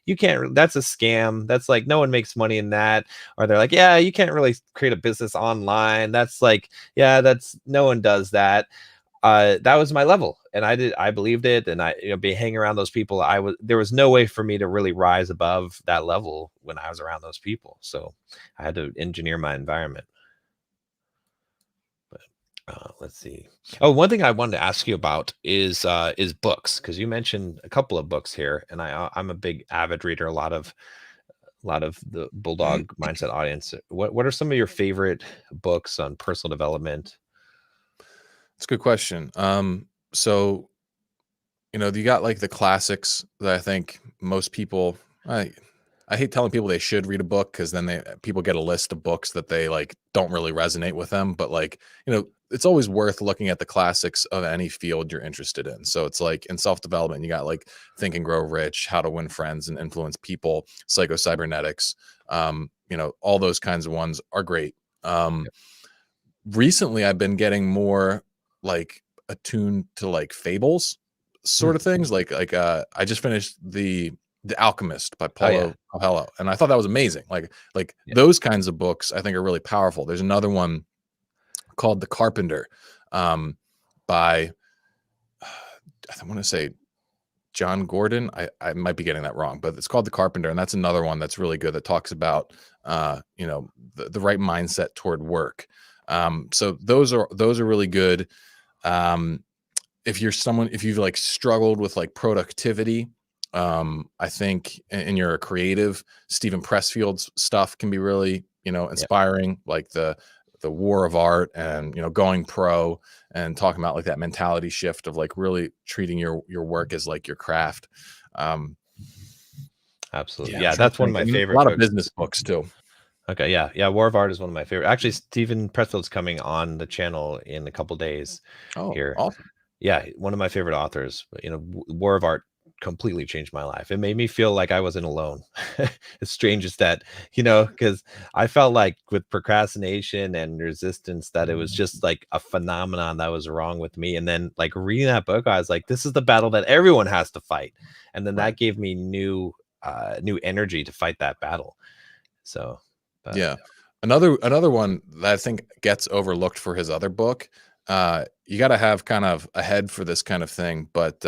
you can't, that's a scam. That's like, no one makes money in that. Or they're like, yeah, you can't really create a business online. That's like, yeah, no one does that. That was my level and I believed it. And be hanging around those people. There was no way for me to really rise above that level when I was around those people. So I had to engineer my environment. But let's see. Oh, one thing I wanted to ask you about is books. Cause you mentioned a couple of books here and I'm a big avid reader, a lot of the Bulldog Mindset audience. What are some of your favorite books on personal development? It's a good question. So you got like the classics that I think most people. I hate telling people they should read a book because then people get a list of books that they like don't really resonate with them. But like it's always worth looking at the classics of any field you're interested in. So it's like in self development, you got like Think and Grow Rich, How to Win Friends and Influence People, Psycho Cybernetics. All those kinds of ones are great. Recently, I've been getting more like attuned to like fables sort of things. I just finished the Alchemist by Oh yeah. Paulo Coelho, and I thought that was amazing. Like Yeah. those kinds of books I think are really powerful. There's another one called The Carpenter, by I want to say John Gordon. I might be getting that wrong, but it's called The Carpenter, and that's another one that's really good that talks about the right mindset toward work. So those are really good. If you've like struggled with like productivity, I think and you're a creative, Stephen Pressfield's stuff can be really inspiring, like the War of Art and going pro and talking about like that mentality shift of like really treating your work as like your craft. Absolutely. I'm Yeah, trying to that's one of think. my And a favorite lot of books. business books too. Okay, yeah. Yeah, War of Art is one of my favorite. Actually, Stephen Pressfield's coming on the channel in a couple days Oh, here. awesome. Yeah, one of my favorite authors. War of Art completely changed my life. It made me feel like I wasn't alone. As strange as that, because I felt like with procrastination and resistance that it was just like a phenomenon that was wrong with me. And then like reading that book, I was like, this is the battle that everyone has to fight. And then Right. that gave me new energy to fight that battle. So, but Yeah. Another one that I think gets overlooked for his other book. You got to have kind of a head for this kind of thing, but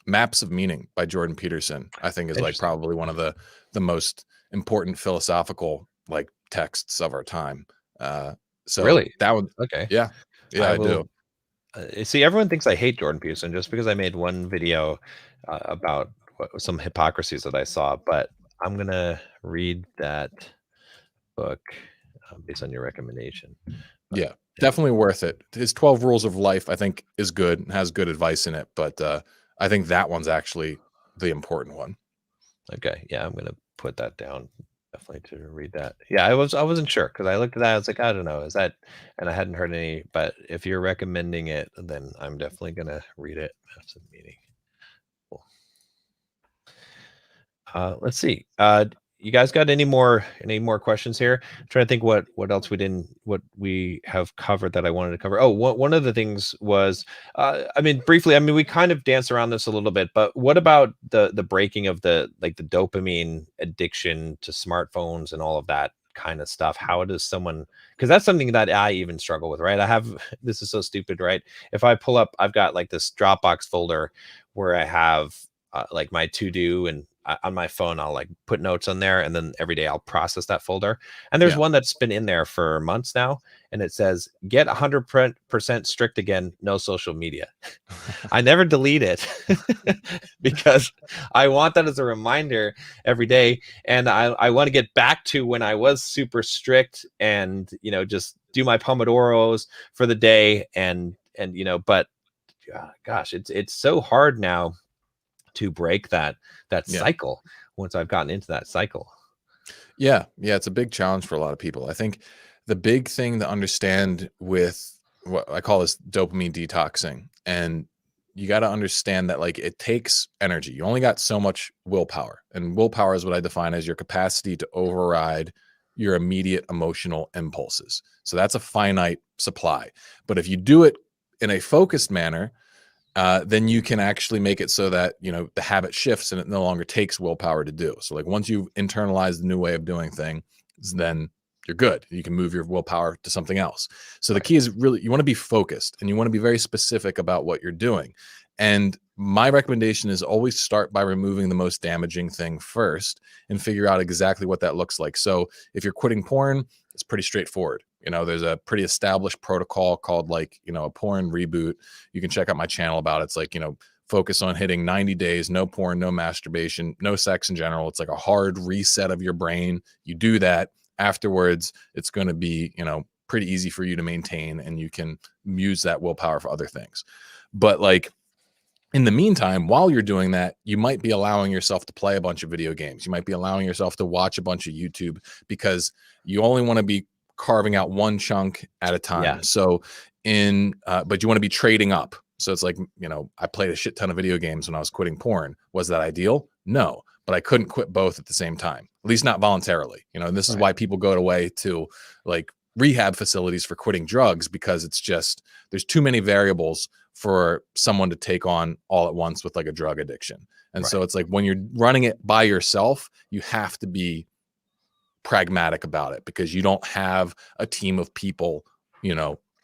Maps of Meaning by Jordan Peterson, I think, is like interesting. probably one of the most important philosophical like texts of our time. So Really? that one, Okay. yeah, yeah, I I do. will. See, everyone thinks I hate Jordan Peterson just because I made one video about some hypocrisies that I saw, but I'm gonna read that book based on your recommendation. But Yeah, yeah, definitely worth it. His 12 Rules of Life, I think, is good and has good advice in it, but I think that one's actually the important one. okay, yeah, I'm gonna put that down definitely to read that. Yeah, I wasn't sure because I looked at that, I was like, I don't know, is that, and I hadn't heard any, but if you're recommending it, then I'm definitely gonna read it. That's a meeting. Cool. Let's see. You guys got any more questions here? I'm trying to think what else what we have covered that I wanted to cover. Oh, one of the things was, I mean, briefly. I mean, we kind of danced around this a little bit, but what about the breaking of the dopamine addiction to smartphones and all of that kind of stuff? How does someone? Because that's something that I even struggle with, right? I have this is so stupid, right? If I pull up, I've got like this Dropbox folder where I have like my to do, and on my phone I'll like put notes on there, and then every day I'll process that folder. And there's Yeah. one that's been in there for months now, and it says get 100% strict again, no social media. I never delete it because I want that as a reminder every day, and I want to get back to when I was super strict and just do my pomodoros for the day, and but gosh, it's so hard now to break that Yeah. cycle once I've gotten into that cycle. Yeah. Yeah. It's a big challenge for a lot of people. I think the big thing to understand with what I call this dopamine detoxing, and you got to understand that like it takes energy. You only got so much willpower, and willpower is what I define as your capacity to override your immediate emotional impulses. So that's a finite supply. But if you do it in a focused manner, then you can actually make it so that the habit shifts and it no longer takes willpower to do. So like once you've internalized the new way of doing things, then you're good. You can move your willpower to something else. So the Right. key is really you want to be focused and you want to be very specific about what you're doing. And my recommendation is always start by removing the most damaging thing first and figure out exactly what that looks like. So if you're quitting porn, it's pretty straightforward. There's a pretty established protocol called a porn reboot. You can check out my channel about it. It's like, focus on hitting 90 days, no porn, no masturbation, no sex in general. It's like a hard reset of your brain. You do that. Afterwards, it's going to be, pretty easy for you to maintain, and you can use that willpower for other things. But like in the meantime, while you're doing that, you might be allowing yourself to play a bunch of video games. You might be allowing yourself to watch a bunch of YouTube because you only want to be carving out one chunk at a Yeah. time. So but you want to be trading up. So it's like, I played a shit ton of video games when I was quitting porn. Was that ideal? No, but I couldn't quit both at the same time, at least not voluntarily. And this is Right. why people go away to like rehab facilities for quitting drugs, because it's just, there's too many variables for someone to take on all at once with like a drug addiction. And so Right. it's like when you're running it by yourself, you have to be pragmatic about it because you don't have a team of people,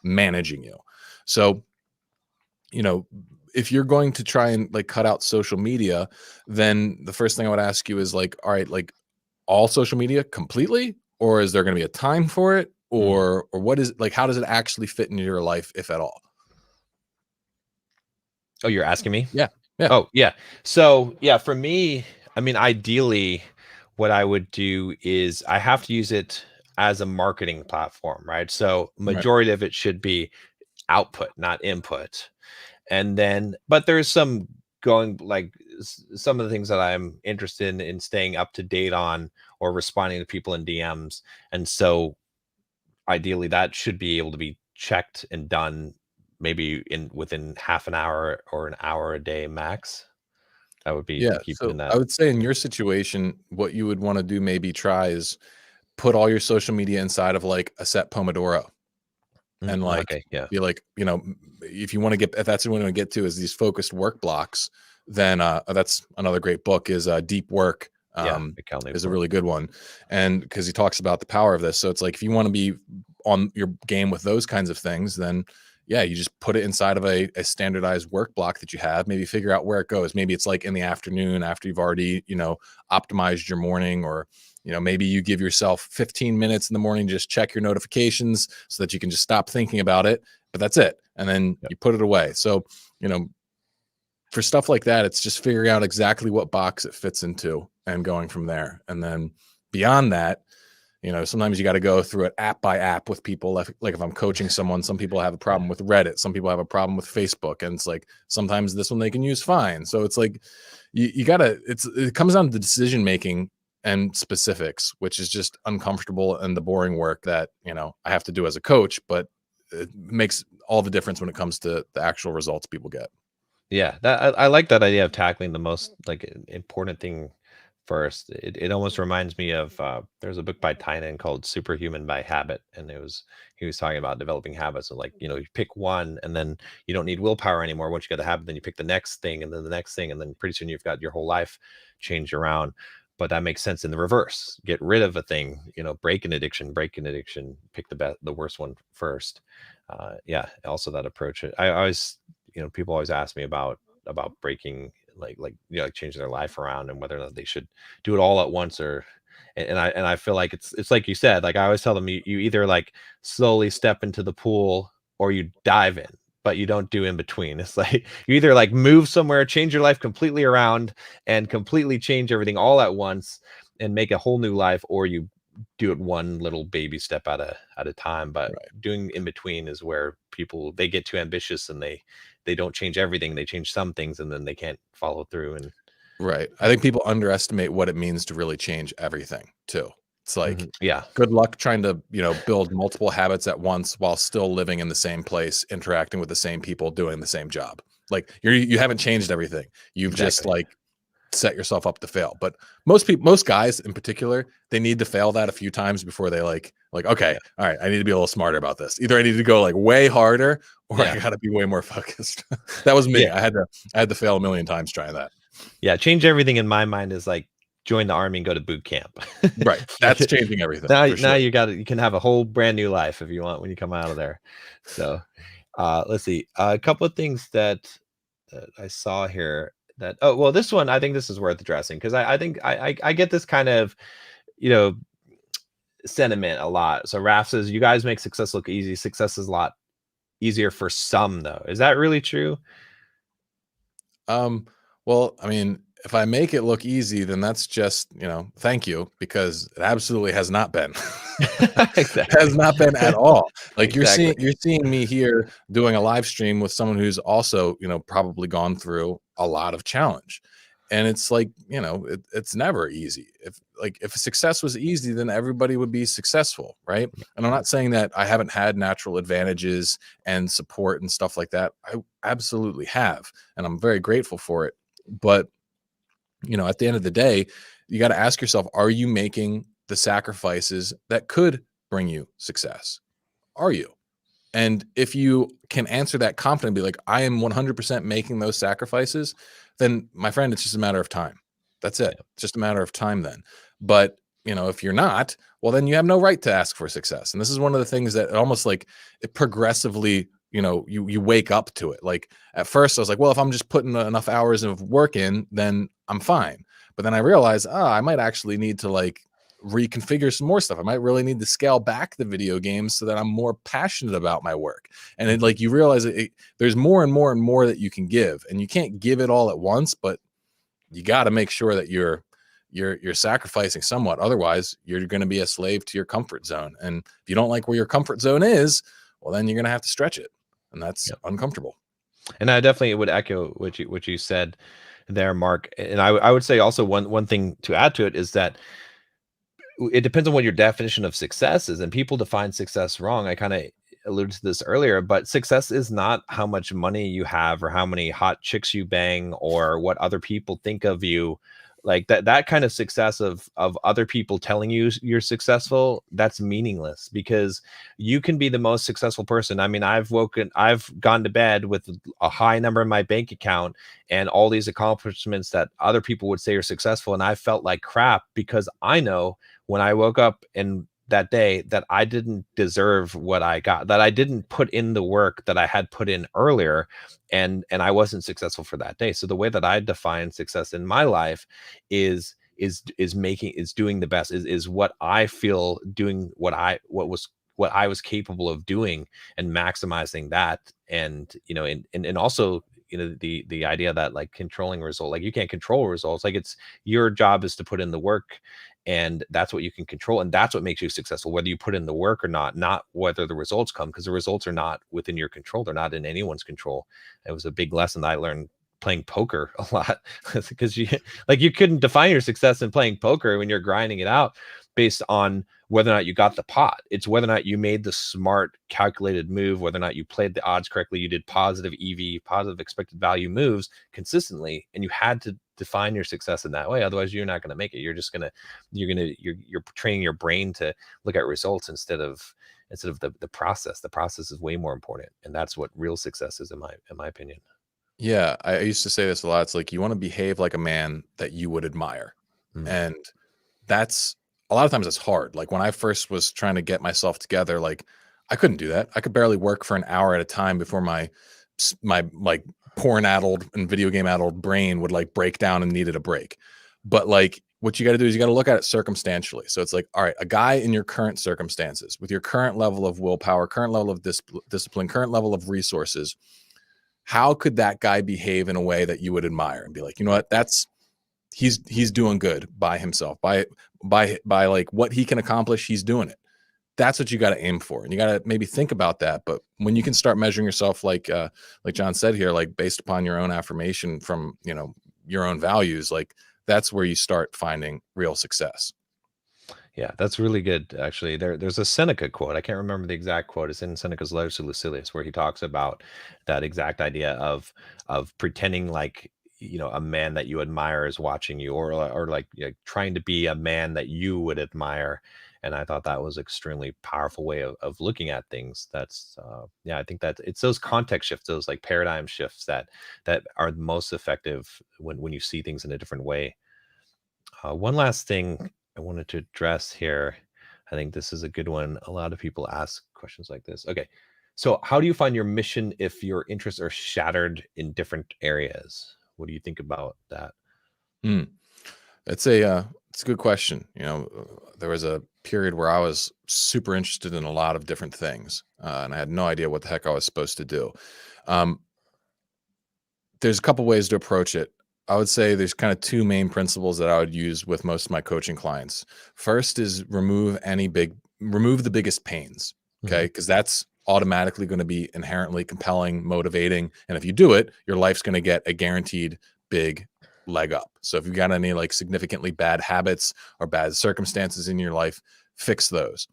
managing you. So, if you're going to try and like cut out social media, then the first thing I would ask you is like, all right, like all social media completely, or is there going to be a time for it? Mm. Or what is like, how does it actually fit into your life, if at all? Oh, you're asking me? Yeah. Yeah. Oh, yeah. So, yeah, for me, I mean, ideally, what I would do is I have to use it as a marketing platform, right? So, Right. majority of it should be output, not input. And then, but there's some going like some of the things that I'm interested in staying up to date on or responding to people in DMs. And so, ideally, that should be able to be checked and done maybe in within half an hour or an hour a day max. That would be Yeah. to keep it in So that. I would say in your situation, what you would want to do, maybe try is put all your social media inside of like a set Pomodoro. And like, Okay, yeah, be like, if you want to get, if that's what you want to get to is these focused work blocks, then that's another great book is Deep Work. yeah, Mikhail Is a Newport. really good one. And because he talks about the power of this. So it's like, if you want to be on your game with those kinds of things, then yeah, you just put it inside of a standardized work block that you have, maybe figure out where it goes. Maybe it's like in the afternoon after you've already, optimized your morning, or maybe you give yourself 15 minutes in the morning, just check your notifications so that you can just stop thinking about it, but that's it. And then Yep. you put it away. So, for stuff like that, it's just figuring out exactly what box it fits into and going from there. And then beyond that, sometimes you got to go through it app by app with people. Like if I'm coaching someone, some people have a problem with Reddit, some people have a problem with Facebook, and it's like sometimes this one they can use fine. So it's like you gotta. It comes down to the decision making and specifics, which is just uncomfortable and the boring work that I have to do as a coach, but it makes all the difference when it comes to the actual results people get. Yeah, that I like that idea of tackling the most like important thing first. It almost reminds me of there's a book by Tynan called Superhuman by Habit, and he was talking about developing habits. And like you pick one, and then you don't need willpower anymore. Once you get the habit, then you pick the next thing, and then the next thing, and then pretty soon you've got your whole life changed around. But that makes sense in the reverse. Get rid of a thing, break an addiction, pick the worst one first. Yeah, also that approach. I always people always ask me about breaking like changing their life around and whether or not they should do it all at once or and I feel like it's like you said, like I always tell them you either like slowly step into the pool or you dive in, but you don't do in between. It's like you either like move somewhere, change your life completely around and completely change everything all at once and make a whole new life, or you do it one little baby step at a time. But Right. doing in between is where people they get too ambitious and they don't change everything. They change some things and then they can't follow through. And Right. I think people underestimate what it means to really change everything too. It's like, yeah, good luck trying to, build multiple habits at once while still living in the same place, interacting with the same people, doing the same job. Like you haven't changed everything. You've just exactly. like set yourself up to fail. But most guys in particular, they need to fail that a few times before they okay, Yeah, all right, I need to be a little smarter about this. Either I need to go like way harder or I yeah, got to be way more focused. That was me. yeah, I had to fail a million times trying that. yeah. Change everything in my mind is like join the army and go to boot camp. Right. That's Like, changing everything now for sure. you can have a whole brand new life if you want when you come out of there. So let's see a couple of things that I saw here that oh well this one I think this is worth addressing because I think I get this kind of you know sentiment a lot. So Raf says you guys make success look easy. Success is a lot easier for some though. Is that really true? Well, I mean, if I make it look easy, then that's just, thank you, because it absolutely has not been. Exactly. Has not been at all. Like Exactly. you're seeing me here doing a live stream with someone who's also, probably gone through a lot of challenge. And it's like, it's never easy. If success was easy, then everybody would be successful, right? And I'm not saying that I haven't had natural advantages and support and stuff like that. I absolutely have, and I'm very grateful for it. But at the end of the day, you got to ask yourself, are you making the sacrifices that could bring you success? Are you? And if you can answer that confidently, like, I am 100% making those sacrifices, then my friend, it's just a matter of time. That's it. Yeah. It's just a matter of time then. But, if you're not, well, then you have no right to ask for success. And this is one of the things that almost like it progressively, you wake up to it. Like at first I was like, well, if I'm just putting enough hours of work in, then I'm fine. But then I realized, I might actually need to like reconfigure some more stuff. I might really need to scale back the video games so that I'm more passionate about my work. And it, like, you realize there's more and more and more that you can give, and you can't give it all at once, but you got to make sure that you're sacrificing somewhat. Otherwise, you're going to be a slave to your comfort zone. And if you don't like where your comfort zone is, well, then you're going to have to stretch it, and that's uncomfortable. And I definitely would echo what you said there, Mark. And I would say also one thing to add to it is that it depends on what your definition of success is, and people define success wrong. I kind of alluded to this earlier, but success is not how much money you have or how many hot chicks you bang or what other people think of you. Like that kind of success of other people telling you you're successful, that's meaningless, because you can be the most successful person. I mean, I've gone to bed with a high number in my bank account and all these accomplishments that other people would say are successful, and I felt like crap because I know when I woke up and that day that I didn't deserve what I got, that I didn't put in the work that I had put in earlier, and I wasn't successful for that day. So the way that I define success in my life is doing the best, is what I feel, doing what I was capable of doing and maximizing that. And and also, the idea that like controlling result, like you can't control results. Like it's your job is to put in the work, and that's what you can control, and that's what makes you successful, whether you put in the work or not whether the results come, because the results are not within your control. They're not in anyone's control. It was a big lesson that I learned playing poker a lot, because you couldn't define your success in playing poker when you're grinding it out based on whether or not you got the pot. It's whether or not you made the smart calculated move, whether or not you played the odds correctly, you did positive EV, positive expected value moves consistently, and you had to define your success in that way. Otherwise you're not going to make it. You're training your brain to look at results instead of the process. The process is way more important, and that's what real success is in my opinion. Yeah, I used to say this a lot. It's like you want to behave like a man that you would admire. And that's a lot of times it's hard. Like when I first was trying to get myself together, like I couldn't do that. I could barely work for an hour at a time before my like porn addled and video game addled brain would like break down and needed a break. But like what you got to do is you got to look at it circumstantially. So it's like, all right, a guy in your current circumstances with your current level of willpower, current level of discipline, current level of resources, how could that guy behave in a way that you would admire and be like, you know what, he's doing good by himself, by like what he can accomplish, he's doing it. That's what you got to aim for. And you got to maybe think about that. But when you can start measuring yourself, like John said here, like based upon your own affirmation from, your own values, like that's where you start finding real success. Yeah, that's really good. Actually, there's a Seneca quote. I can't remember the exact quote. It's in Seneca's Letters to Lucilius, where he talks about that exact idea of pretending like a man that you admire is watching you, or like trying to be a man that you would admire. And I thought that was extremely powerful way of looking at things. That's I think that it's those context shifts, those like paradigm shifts that are most effective when you see things in a different way. One last thing I wanted to address here. I think this is a good one. A lot of people ask questions like this. Okay. So how do you find your mission if your interests are shattered in different areas? What do you think about that? It's a good question. There was a period where I was super interested in a lot of different things, and I had no idea what the heck I was supposed to do. There's a couple ways to approach it. I would say there's kind of two main principles that I would use with most of my coaching clients. First is remove the biggest pains. Okay. Because that's automatically going to be inherently compelling, motivating. And if you do it, your life's going to get a guaranteed big leg up. So if you've got any like significantly bad habits or bad circumstances in your life, fix those.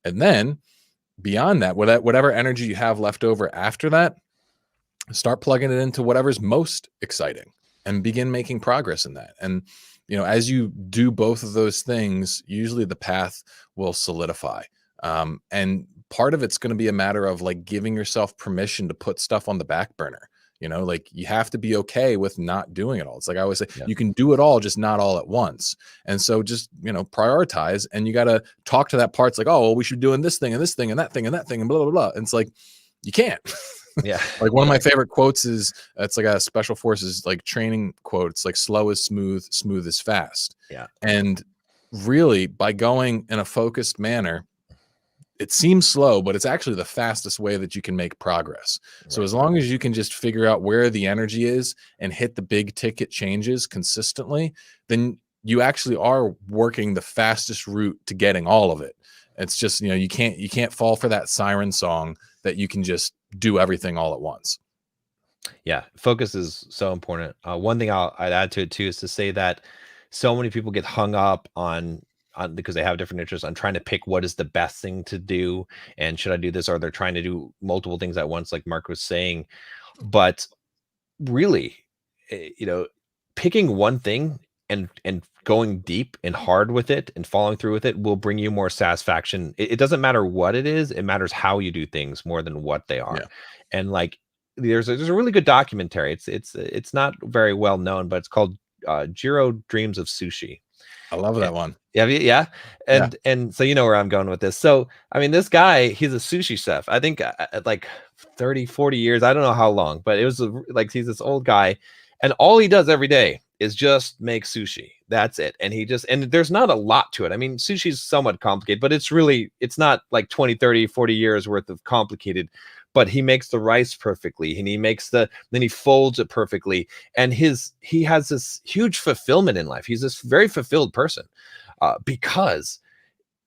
And then beyond that, whatever energy you have left over after that, start plugging it into whatever's most exciting and begin making progress in that. And, as you do both of those things, usually the path will solidify. And part of it's going to be a matter of like giving yourself permission to put stuff on the back burner. Like you have to be okay with not doing it all. It's like I always say, you can do it all, just not all at once. And so just, prioritize, and you got to talk to that part. It's like, oh, well, we should be doing this thing and this thing and that thing and that thing and blah, blah, blah. And it's like, you can't. Yeah. Like one of my favorite quotes is, it's like a special forces like training quote. It's like slow is smooth, smooth is fast. Yeah. And really by going in a focused manner, it seems slow, but it's actually the fastest way that you can make progress. Right. So as long as you can just figure out where the energy is and hit the big ticket changes consistently, then you actually are working the fastest route to getting all of it. It's just, you can't fall for that siren song that you can just do everything all at once. Yeah. Focus is so important. One thing I'd add to it too, is to say that so many people get hung up on because they have different interests on trying to pick what is the best thing to do, and should I do this, or they're trying to do multiple things at once, like Mark was saying. But really, picking one thing and going deep and hard with it and following through with it will bring you more satisfaction. It doesn't matter what it is, it matters how you do things more than what they are. Yeah. And like there's a really good documentary. It's not very well known, but it's called Jiro Dreams of Sushi. I love that one. Yeah. And so you know where I'm going with this. So, I mean, this guy, he's a sushi chef. I think like 30, 40 years. I don't know how long, but it was like, he's this old guy, and all he does every day is just make sushi. That's it. And and there's not a lot to it. I mean, sushi is somewhat complicated, but it's not like 20, 30, 40 years worth of complicated. But he makes the rice perfectly, and then he folds it perfectly. And he has this huge fulfillment in life. He's this very fulfilled person because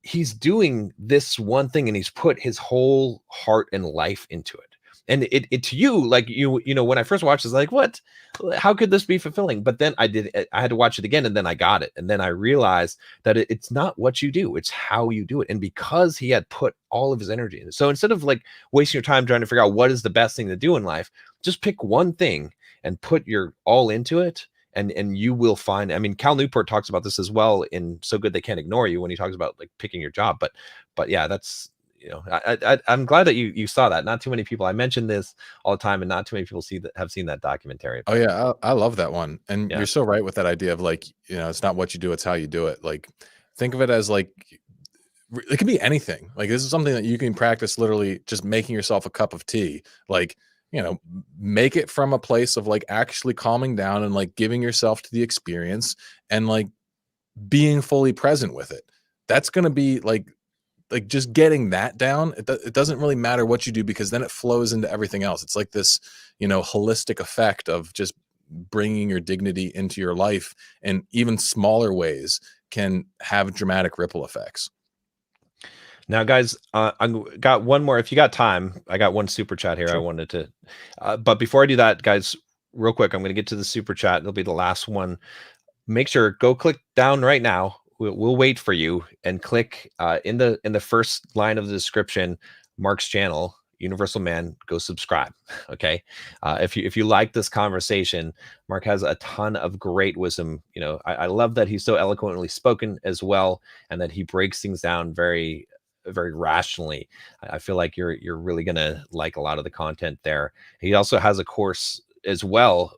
he's doing this one thing, and he's put his whole heart and life into it. And it to you, like when I first watched this, like, what? How could this be fulfilling? But then I had to watch it again, and then I got it. And then I realized that it's not what you do, it's how you do it. And because he had put all of his energy in it. So instead of like wasting your time trying to figure out what is the best thing to do in life, just pick one thing and put your all into it. And you will find, I mean, Cal Newport talks about this as well in So Good They Can't Ignore You, when he talks about like picking your job. But yeah, that's, I'm glad that you saw that. Not too many people, I mention this all the time, and not too many people have seen that documentary. Oh yeah, I love that one. And you're so right with that idea of like, it's not what you do, it's how you do it. Like, think of it as like, it could be anything. Like, this is something that you can practice, literally just making yourself a cup of tea. Like, make it from a place of like actually calming down and like giving yourself to the experience and like being fully present with it. That's going to be like just getting that down. It doesn't really matter what you do, because then it flows into everything else. It's like this, holistic effect of just bringing your dignity into your life, and even smaller ways can have dramatic ripple effects. Now, guys, I got one more. If you got time, I got one super chat here. Sure. I wanted to, but before I do that, guys, real quick, I'm going to get to the super chat. It'll be the last one. Make sure, go click down right now. We'll wait for you, and click in the first line of the description, Mark's channel, Universal Man. Go subscribe. Okay. If you like this conversation, Mark has a ton of great wisdom. I love that he's so eloquently spoken as well, and that he breaks things down very, very rationally. I feel like you're really gonna like a lot of the content there. He also has a course as well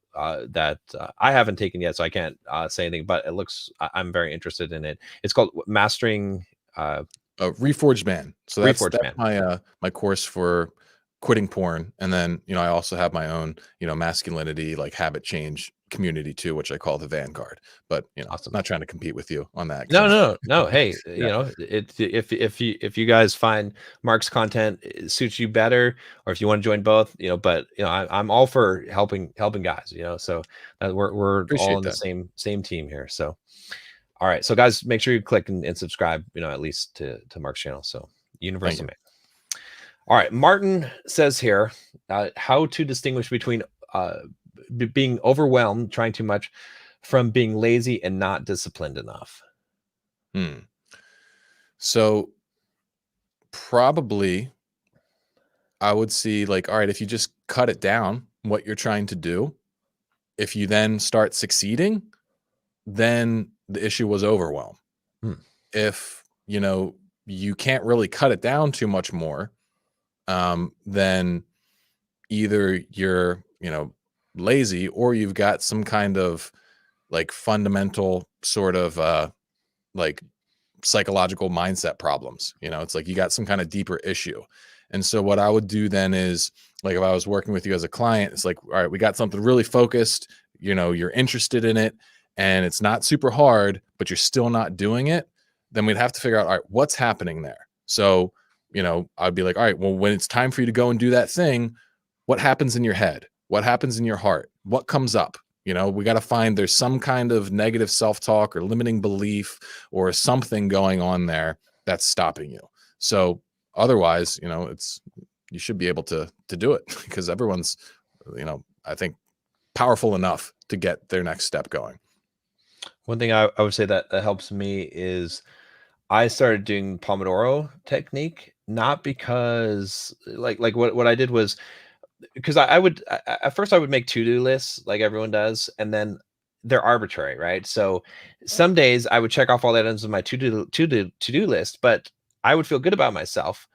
that I haven't taken yet, so I can't say anything, but it looks, I'm very interested in it. It's called Mastering Reforged Man. So that's my course for quitting porn. And then, I also have my own, masculinity, like habit change community too, which I call the Vanguard. But awesome. I'm not trying to compete with you on that. No. Hey, if you guys find Mark's content suits you better, or if you want to join both, but I'm all for helping guys, so we're all on the same team here. So all right, so guys, make sure you click and subscribe, at least to Mark's channel. So Universal Man. All right, Martin says here, how to distinguish between being overwhelmed, trying too much, from being lazy and not disciplined enough. So probably I would see like, all right, if you just cut it down, what you're trying to do, if you then start succeeding, then the issue was overwhelm. If, you can't really cut it down too much more, then either you're, lazy, or you've got some kind of like fundamental sort of like psychological mindset problems. It's like you got some kind of deeper issue. And so what I would do then is, like, if I was working with you as a client, it's like, all right, we got something really focused, you're interested in it, and it's not super hard, but you're still not doing it. Then we'd have to figure out, all right, what's happening there? So, I'd be like, all right, well, when it's time for you to go and do that thing, what happens in your head? What happens in your heart? What comes up? We got to find there's some kind of negative self-talk or limiting belief or something going on there that's stopping you. So otherwise, you should be able to do it, because everyone's, I think, powerful enough to get their next step going. One thing I would say that helps me is I started doing Pomodoro technique, not because like what I did was because at first I would make to-do lists like everyone does, and then they're arbitrary, right? So some days I would check off all the items of my to-do list, but I would feel good about myself,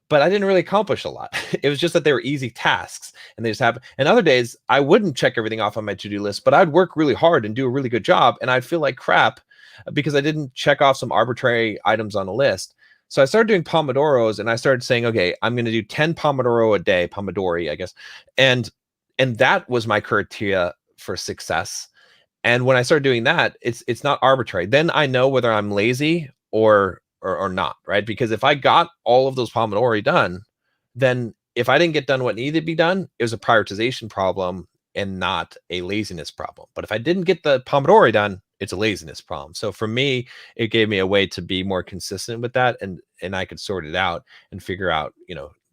but I didn't really accomplish a lot. It was just that they were easy tasks and they just happen. And other days I wouldn't check everything off on my to-do list, but I'd work really hard and do a really good job, and I'd feel like crap because I didn't check off some arbitrary items on a list. So I started doing Pomodoros, and I started saying, okay, I'm going to do 10 Pomodoro a day, Pomodori, I guess. And that was my criteria for success. And when I started doing that, it's not arbitrary. Then I know whether I'm lazy or not, right? Because if I got all of those Pomodori done, then if I didn't get done what needed to be done, it was a prioritization problem and not a laziness problem. But if I didn't get the Pomodori done, it's a laziness problem. So for me, it gave me a way to be more consistent with that, and I could sort it out and figure out,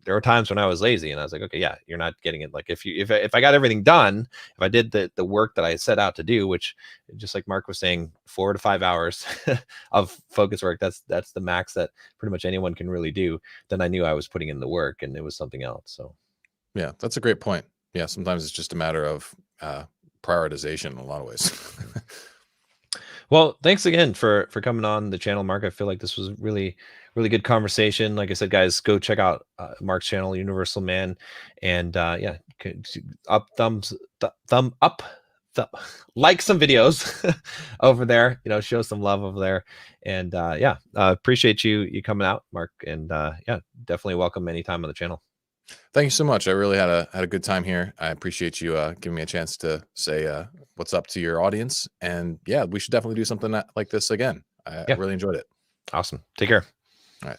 there were times when I was lazy and I was like, okay, yeah, you're not getting it. Like if I got everything done, if I did the work that I set out to do, which just like Mark was saying, 4 to 5 hours of focus work, that's the max that pretty much anyone can really do, then I knew I was putting in the work and it was something else. So Yeah, that's a great point. Yeah, sometimes it's just a matter of prioritization in a lot of ways. well, thanks again for coming on the channel, Mark. I feel like this was really good conversation. Like I said, guys, go check out Mark's channel, Universal Man, and yeah, up thumb up, like some videos over there. Show some love over there, and yeah, appreciate you coming out, Mark, and yeah, definitely welcome anytime on the channel. Thank you so much. I really had a good time here. I appreciate you giving me a chance to say what's up to your audience. And yeah, we should definitely do something like this again. I Yeah, really enjoyed it. awesome. Take care. All right.